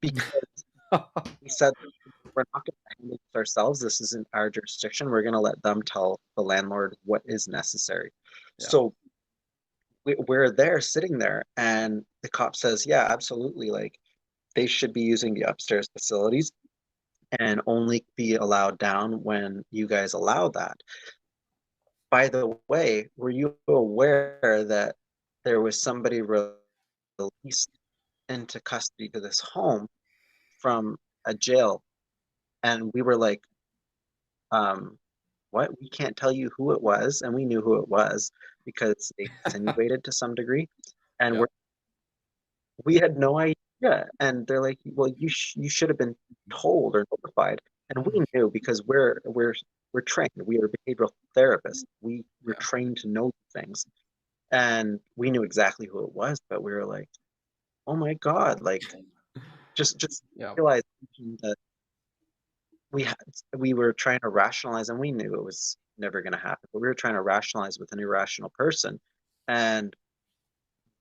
because we said we're not going to handle this ourselves. This isn't our jurisdiction. We're going to let them tell the landlord what is necessary. Yeah. So we're there sitting there, and the cop says, yeah, absolutely. Like they should be using the upstairs facilities and only be allowed down when you guys allow that. By the way, were you aware that there was somebody released into custody to this home from a jail? And we were like, what? We can't tell you who it was. And we knew who it was because they insinuated to some degree. And Yeah. we had no idea. And they're like, well, you should have been told or notified. And we knew because we're trained. We are behavioral therapists. We're Yeah. trained to know things, and we knew exactly who it was. But we were like, oh my God, like just Yeah. realize that we were trying to rationalize, and we knew it was never going to happen. But we were trying to rationalize with an irrational person, and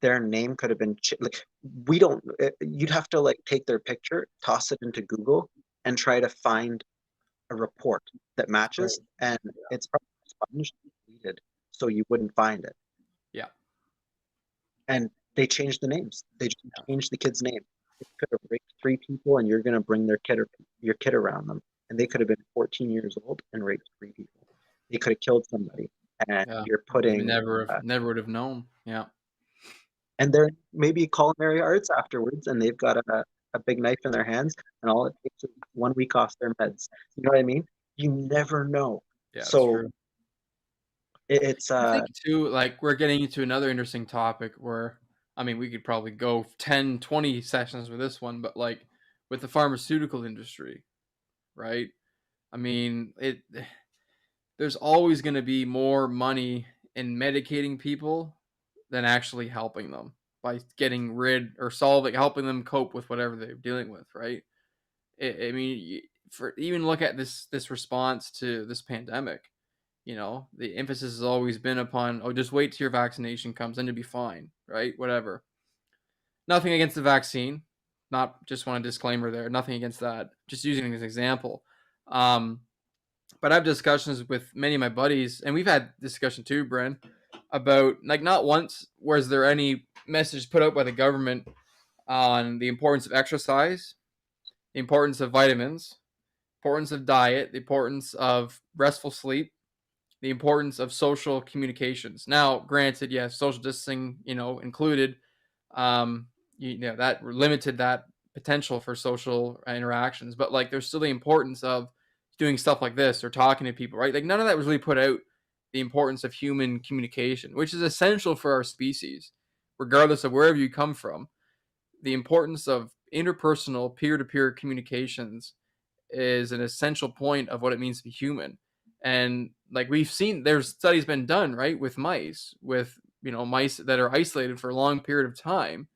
their name could have been like we don't. You'd have to like take their picture, toss it into Google, and try to find a report that Right. matches, and it's probably expunged and deleted, so you wouldn't find it. Yeah. And they changed the names. They just Yeah. changed the kid's name. They could have raped three people, and you're going to bring your kid around them, and they could have been 14 years old and raped three people. They could have killed somebody, and Yeah. you're We putting, never would have known. Yeah. and they're maybe culinary arts afterwards, and they've got a big knife in their hands, and all it takes is 1 week off their meds. You know what I mean? You never know. Yeah, it's So true. it's I think too, like we're getting into another interesting topic where I mean we could probably go 10, 20 sessions with this one, but like with the pharmaceutical industry, right? I mean, it there's always going to be more money in medicating people than actually helping them by getting rid or solving helping them cope with whatever they're dealing with, right? I mean, for even look at this response to this pandemic. You know, the emphasis has always been upon, oh, just wait till your vaccination comes, then you'll be fine, right? Whatever. Nothing against the vaccine. Not just want a disclaimer there. Nothing against that. Just using it as an example. Um, but I have discussions with many of my buddies, and we've had discussion too, Bren, about like not once was there any message put out by the government on the importance of exercise, the importance of vitamins, importance of diet, the importance of restful sleep, the importance of social communications. Now, granted, yes, social distancing, included, um, that limited that potential for social interactions, but like there's still the importance of doing stuff like this or talking to people, right? Like none of that was really put out the importance of human communication, which is essential for our species, regardless of wherever you come from. The importance of interpersonal peer-to-peer communications is an essential point of what it means to be human. And like we've seen, there's studies been done, right, with mice, with mice that are isolated for a long period of time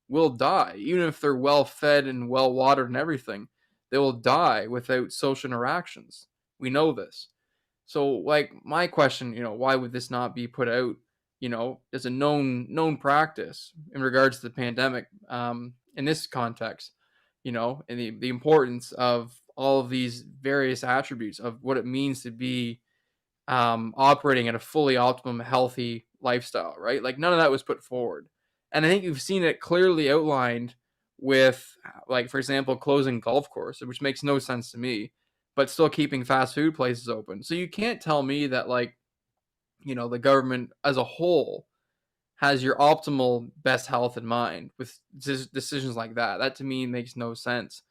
will die, even if they're well fed and well watered and everything. They will die without social interactions. We know this. So, like my question, why would this not be put out, as a known practice in regards to the pandemic, in this context, and the importance of all of these various attributes of what it means to be operating at a fully optimum, healthy lifestyle, right? Like none of that was put forward, and I think you've seen it clearly outlined with, like, for example, closing golf course, which makes no sense to me, but still keeping fast food places open. So you can't tell me that, like, the government as a whole has your optimal best health in mind with decisions like that. That to me makes no sense.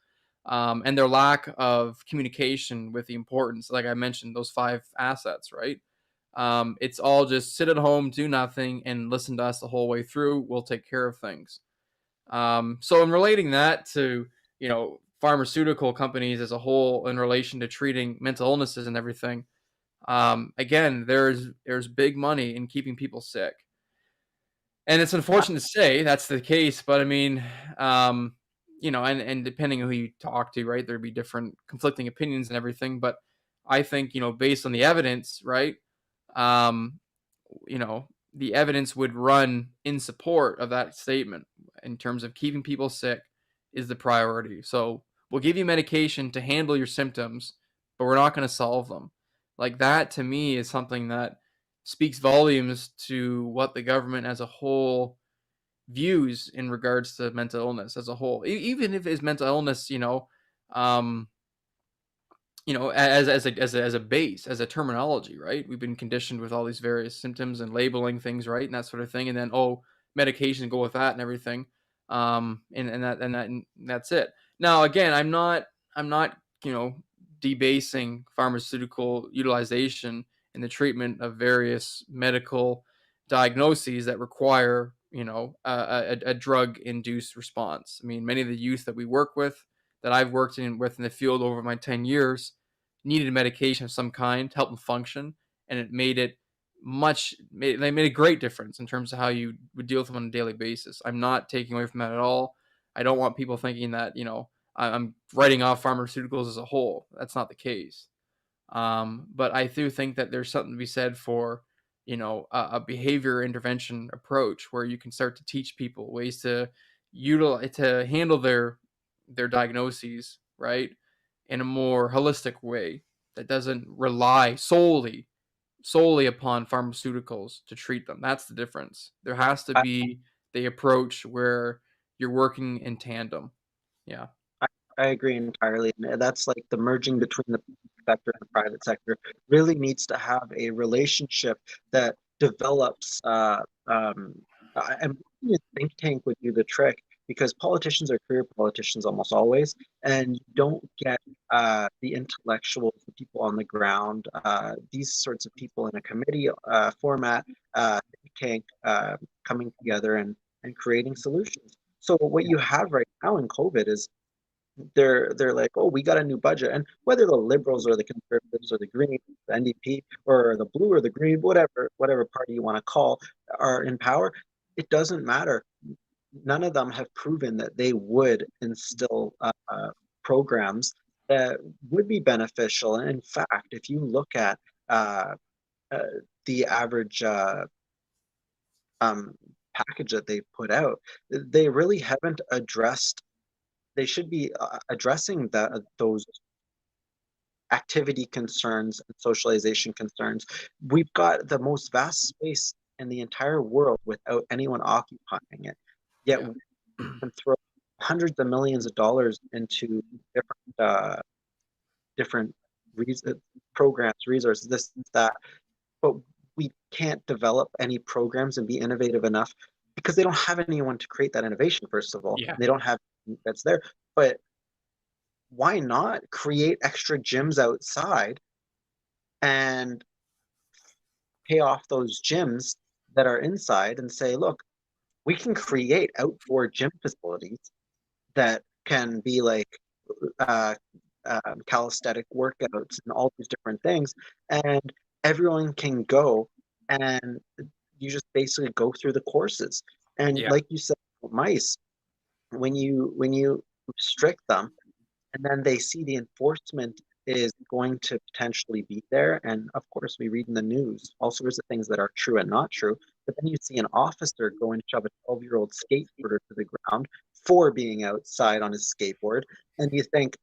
And their lack of communication with the importance, like I mentioned, those five assets, right? It's all just sit at home, do nothing, and listen to us the whole way through. We'll take care of things. So in relating that to, pharmaceutical companies as a whole in relation to treating mental illnesses and everything, again, there's big money in keeping people sick. And it's unfortunate to say that's the case, but I mean, and depending on who you talk to, right, there'd be different conflicting opinions and everything. But I think, based on the evidence, right, um, the evidence would run in support of that statement in terms of keeping people sick is the priority. So we'll give you medication to handle your symptoms, but we're not going to solve them. Like that to me is something that speaks volumes to what the government as a whole views in regards to mental illness as a whole. Even if it's mental illness, um, as a base, as a terminology, right? We've been conditioned with all these various symptoms and labeling things, right, and that sort of thing, and then medication go with that and everything, and that's it. Now, again, I'm not debasing pharmaceutical utilization in the treatment of various medical diagnoses that require a drug induced response. I mean, many of the youth that we work with, that I've worked with in the field over my 10 years, needed medication of some kind to help them function, and it made it they made a great difference in terms of how you would deal with them on a daily basis. I'm not taking away from that at all. I don't want people thinking that, I'm writing off pharmaceuticals as a whole. That's not the case. But I do think that there's something to be said for, a behavior intervention approach where you can start to teach people ways to utilize to handle their diagnoses, right, in a more holistic way that doesn't rely solely upon pharmaceuticals to treat them. That's the difference. There has to I, be the approach where you're working in tandem. Yeah. I, I agree entirely. And that's like the merging between the public sector and the private sector really needs to have a relationship that develops. And a think tank would do the trick because politicians are career politicians almost always, and you don't get the intellectuals, the people on the ground, these sorts of people in a committee format, think tank coming together and creating solutions. So what you have right now in COVID is they're like, oh, we got a new budget, and whether the liberals or the conservatives or the green, the NDP or the blue or the green, whatever party you want to call are in power, it doesn't matter. None of them have proven that they would instill programs that would be beneficial. And in fact, if you look at uh, uh, the average um, package that they put out, they really haven't addressed. They should be addressing those activity concerns and socialization concerns. We've got the most vast space in the entire world without anyone occupying it. Yet Yeah. we can throw hundreds of millions of dollars into different programs, resources, this, that, but we can't develop any programs and be innovative enough because they don't have anyone to create that innovation, first of all. Yeah. They don't have that's there. But why not create extra gyms outside and pay off those gyms that are inside and say, look, we can create outdoor gym facilities that can be like uh, calisthenic workouts and all these different things, and everyone can go and you just basically go through the courses. And Yeah. like you said, mice, when you restrict them and then they see the enforcement is going to potentially be there. And of course, we read in the news all sorts of things that are true and not true. But then you see an officer go and shove a 12-year-old skateboarder to the ground for being outside on his skateboard. And you think,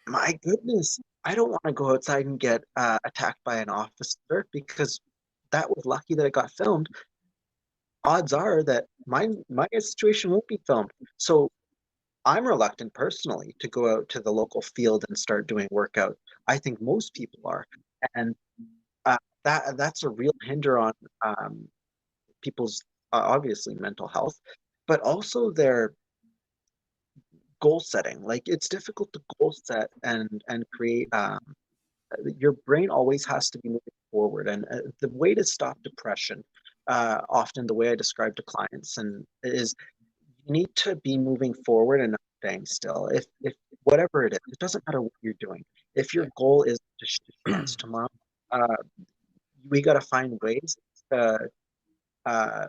my goodness, I don't want to go outside and get attacked by an officer because that was lucky that it got filmed. Odds are that my situation won't be filmed. So I'm reluctant personally to go out to the local field and start doing workout. I think most people are, and that's a real hinder on people's obviously mental health, but also their goal setting. Like it's difficult to goal set and create. Your brain always has to be moving forward, and the way to stop depression, often the way I describe to clients, and is you need to be moving forward and not staying still. If whatever it doesn't matter what you're doing. If your Yeah. goal is to shoot pants tomorrow, uh, we got to find ways to uh,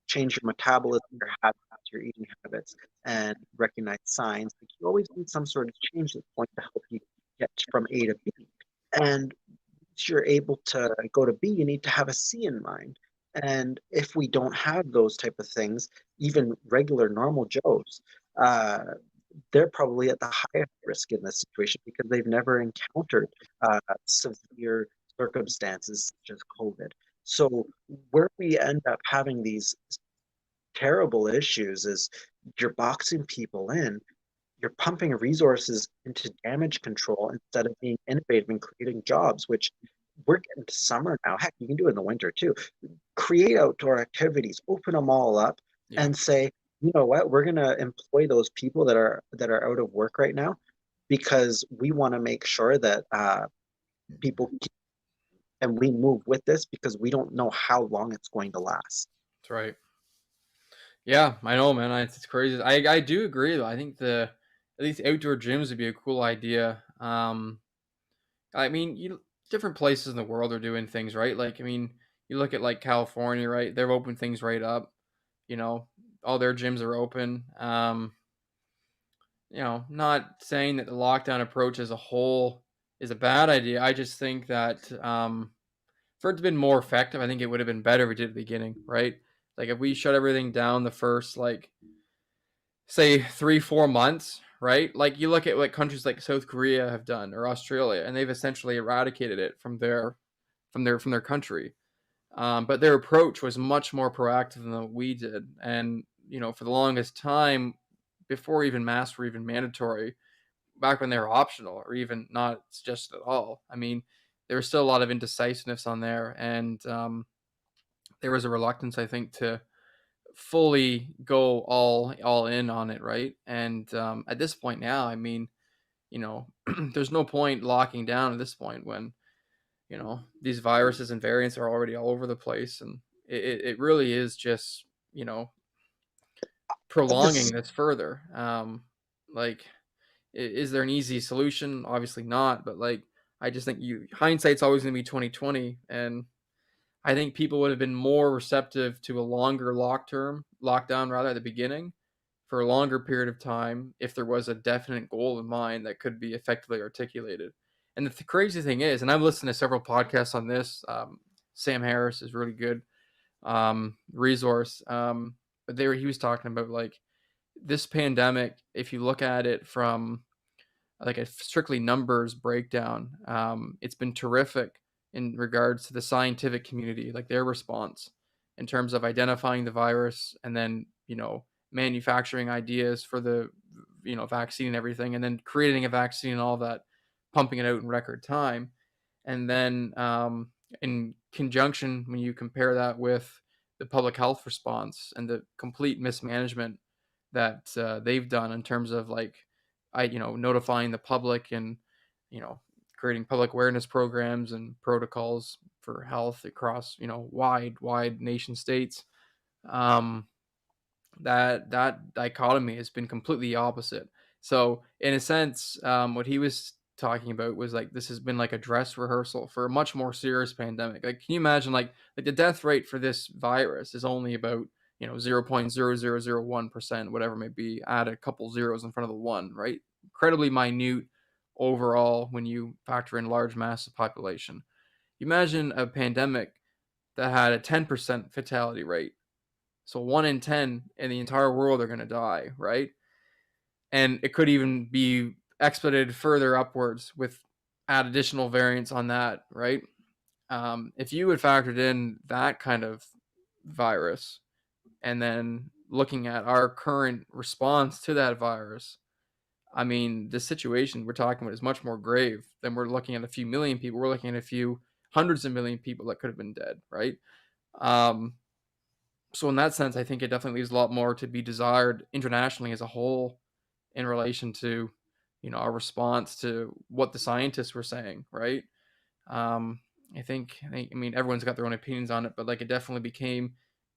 change your metabolism, your habits, your eating habits, and recognize signs. Like you always need some sort of change that's going to help you get from A to B. And once you're able to go to B, you need to have a C in mind. And if we don't have those type of things, even regular normal Joes, uh, they're probably at the highest risk in this situation because they've never encountered severe circumstances such as COVID. So where we end up having these terrible issues is you're boxing people in, you're pumping resources into damage control instead of being innovative and creating jobs, which we're getting to summer now. Heck, you can do it in the winter too. Create outdoor activities, open them all up, Yeah. and say, you know what, we're going to employ those people that are out of work right now because we want to make sure that people keep, and we move with this because we don't know how long it's going to last. That's right. Yeah, I know, man. It's crazy. I do agree though. I think the at least outdoor gyms would be a cool idea. I mean, you different places in the world are doing things right. Like, I mean, you look at like California, right? They've opened things right up. You know, all their gyms are open. Not saying that the lockdown approach as a whole is a bad idea. I just think that for it to have been more effective, I think it would have been better if we did at the beginning, right? Like if we shut everything down the first like say 3 4 months, right? Like you look at what countries like South Korea have done or Australia, and they've essentially eradicated it from their country. But their approach was much more proactive than what we did, and for the longest time, before even masks were even mandatory, back when they were optional or even not suggested at all. I mean, there was still a lot of indecisiveness on there, and there was a reluctance, I think, to fully go all in on it, right? And at this point now, I mean, there's no point locking down at this point when these viruses and variants are already all over the place, and it really is just This prolonging this further. Like, is there an easy solution? Obviously not, but like, I just think you hindsight's always going to be 2020, and I think people would have been more receptive to a longer lockdown rather at the beginning for a longer period of time if there was a definite goal in mind that could be effectively articulated. And the crazy thing is, and I've listened to several podcasts on this. Sam Harris is really good resource, but he was talking about like this pandemic. If you look at it from like a strictly numbers breakdown, it's been terrific in regards to the scientific community, like their response in terms of identifying the virus and then manufacturing ideas for the vaccine and everything, and then creating a vaccine and all that, pumping it out in record time, and then in conjunction when you compare that with the public health response and the complete mismanagement that they've done in terms of like notifying the public and you know creating public awareness programs and protocols for health across wide nation states. um that dichotomy has been completely opposite. So in a sense, what he was talking about was like this has been like a dress rehearsal for a much more serious pandemic. Like, can you imagine like the death rate for this virus is only about 0.0001%, whatever it may be. Add a couple zeros in front of the one, right? Incredibly minute overall when you factor in large mass of population. You imagine a pandemic that had a 10% fatality rate, so 1 in 10 in the entire world are going to die, right? And it could even be expedited further upwards with add additional variants on that, right? If you had factored in that kind of virus and then looking at our current response to that virus, I mean, the situation we're talking about is much more grave than we're looking at a few million people. We're looking at a few hundreds of million people that could have been dead, right? Um, so in that sense, I think it definitely leaves a lot more to be desired internationally as a whole in relation to, our response to what the scientists were saying, right? Um, I mean, everyone's got their own opinions on it, but like it definitely became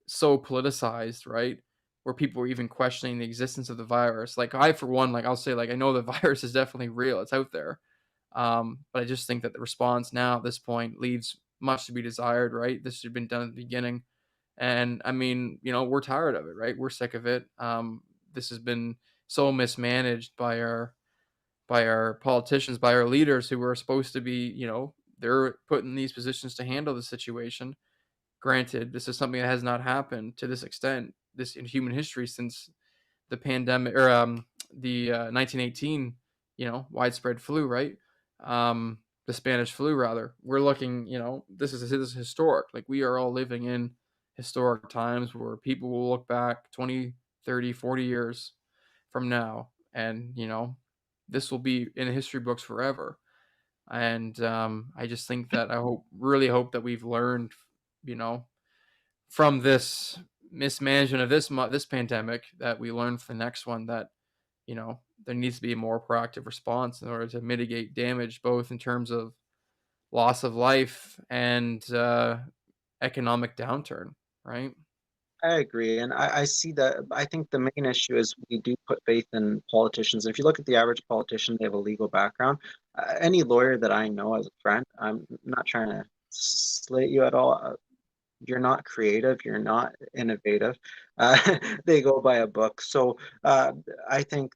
so politicized, right? Where people were even questioning the existence of the virus. Like I, for one, like I'll say, like I know the virus is definitely real; it's out there. But I just think that the response now at this point leaves much to be desired, right? This should have been done at the beginning. And I mean, we're tired of it, right? We're sick of it. This has been so mismanaged by our politicians, by our leaders who were supposed to be, they're put in these positions to handle the situation. Granted, this is something that has not happened to this extent this in human history since the pandemic or the 1918, widespread flu, right? The Spanish flu, rather. We're looking, this is historic. Like we are all living in historic times where people will look back 20, 30, 40 years from now, and this will be in the history books forever. And I just think that really hope that we've learned, you know, from this mismanagement of this pandemic, that we learn for the next one that there needs to be a more proactive response in order to mitigate damage, both in terms of loss of life and economic downturn, right? I agree, and I see that. I think the main issue is we do put faith in politicians. If you look at the average politician, they have a legal background. Any lawyer that I know as a friend, I'm not trying to slate you at all. You're not creative, you're not innovative. Uh, they go by a book. So I think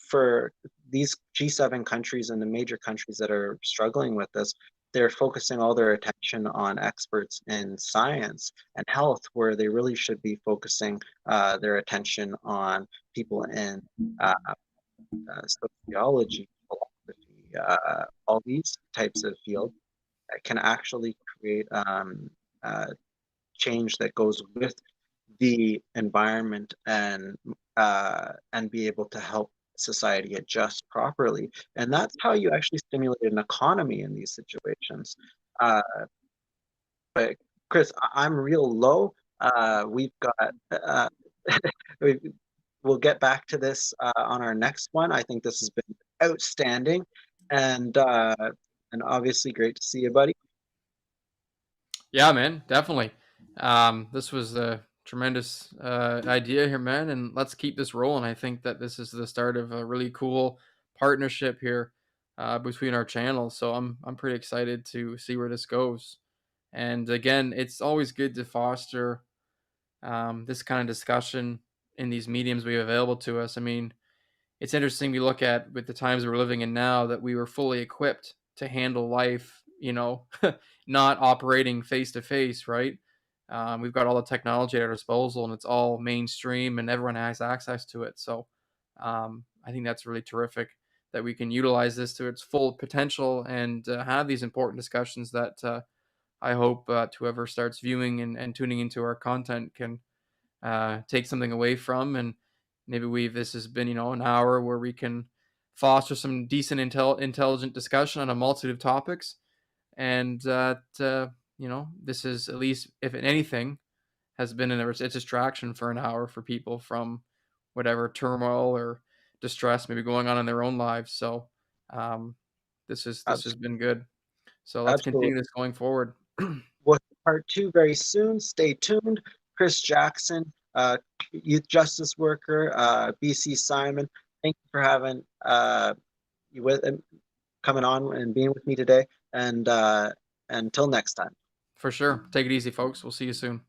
for these G7 countries and the major countries that are struggling with this, they're focusing all their attention on experts in science and health, where they really should be focusing their attention on people in uh, sociology, philosophy, all these types of fields that can actually create uh, change that goes with the environment and be able to help society adjust properly. And that's how you actually stimulate an economy in these situations. Uh, but Chris, I'm real low. We've got we, we'll get back to this on our next one. I think this has been outstanding and obviously great to see you, buddy. Yeah, man, definitely. This was a tremendous idea here, man, and let's keep this rolling. I think that this is the start of a really cool partnership here between our channels. So I'm pretty excited to see where this goes. And again, it's always good to foster this kind of discussion in these mediums we have available to us. I mean, it's interesting we look at with the times we're living in now that we were fully equipped to handle life, not operating face to face, right? We've got all the technology at our disposal and it's all mainstream and everyone has access to it. So I think that's really terrific that we can utilize this to its full potential and have these important discussions that I hope whoever starts viewing and tuning into our content can take something away from. And maybe this has been, an hour where we can foster some decent, intelligent discussion on a multitude of topics. And this is at least, if anything, has been a distraction for an hour for people from whatever turmoil or distress maybe going on in their own lives. So um, this has Abs- been good. So let's continue Absolutely. this going forward. With part two very soon. Stay tuned. Chris Jackson, youth justice worker, BC Simon. Thank you for having you with coming on and being with me today. And until next time. For sure. Take it easy, folks. We'll see you soon.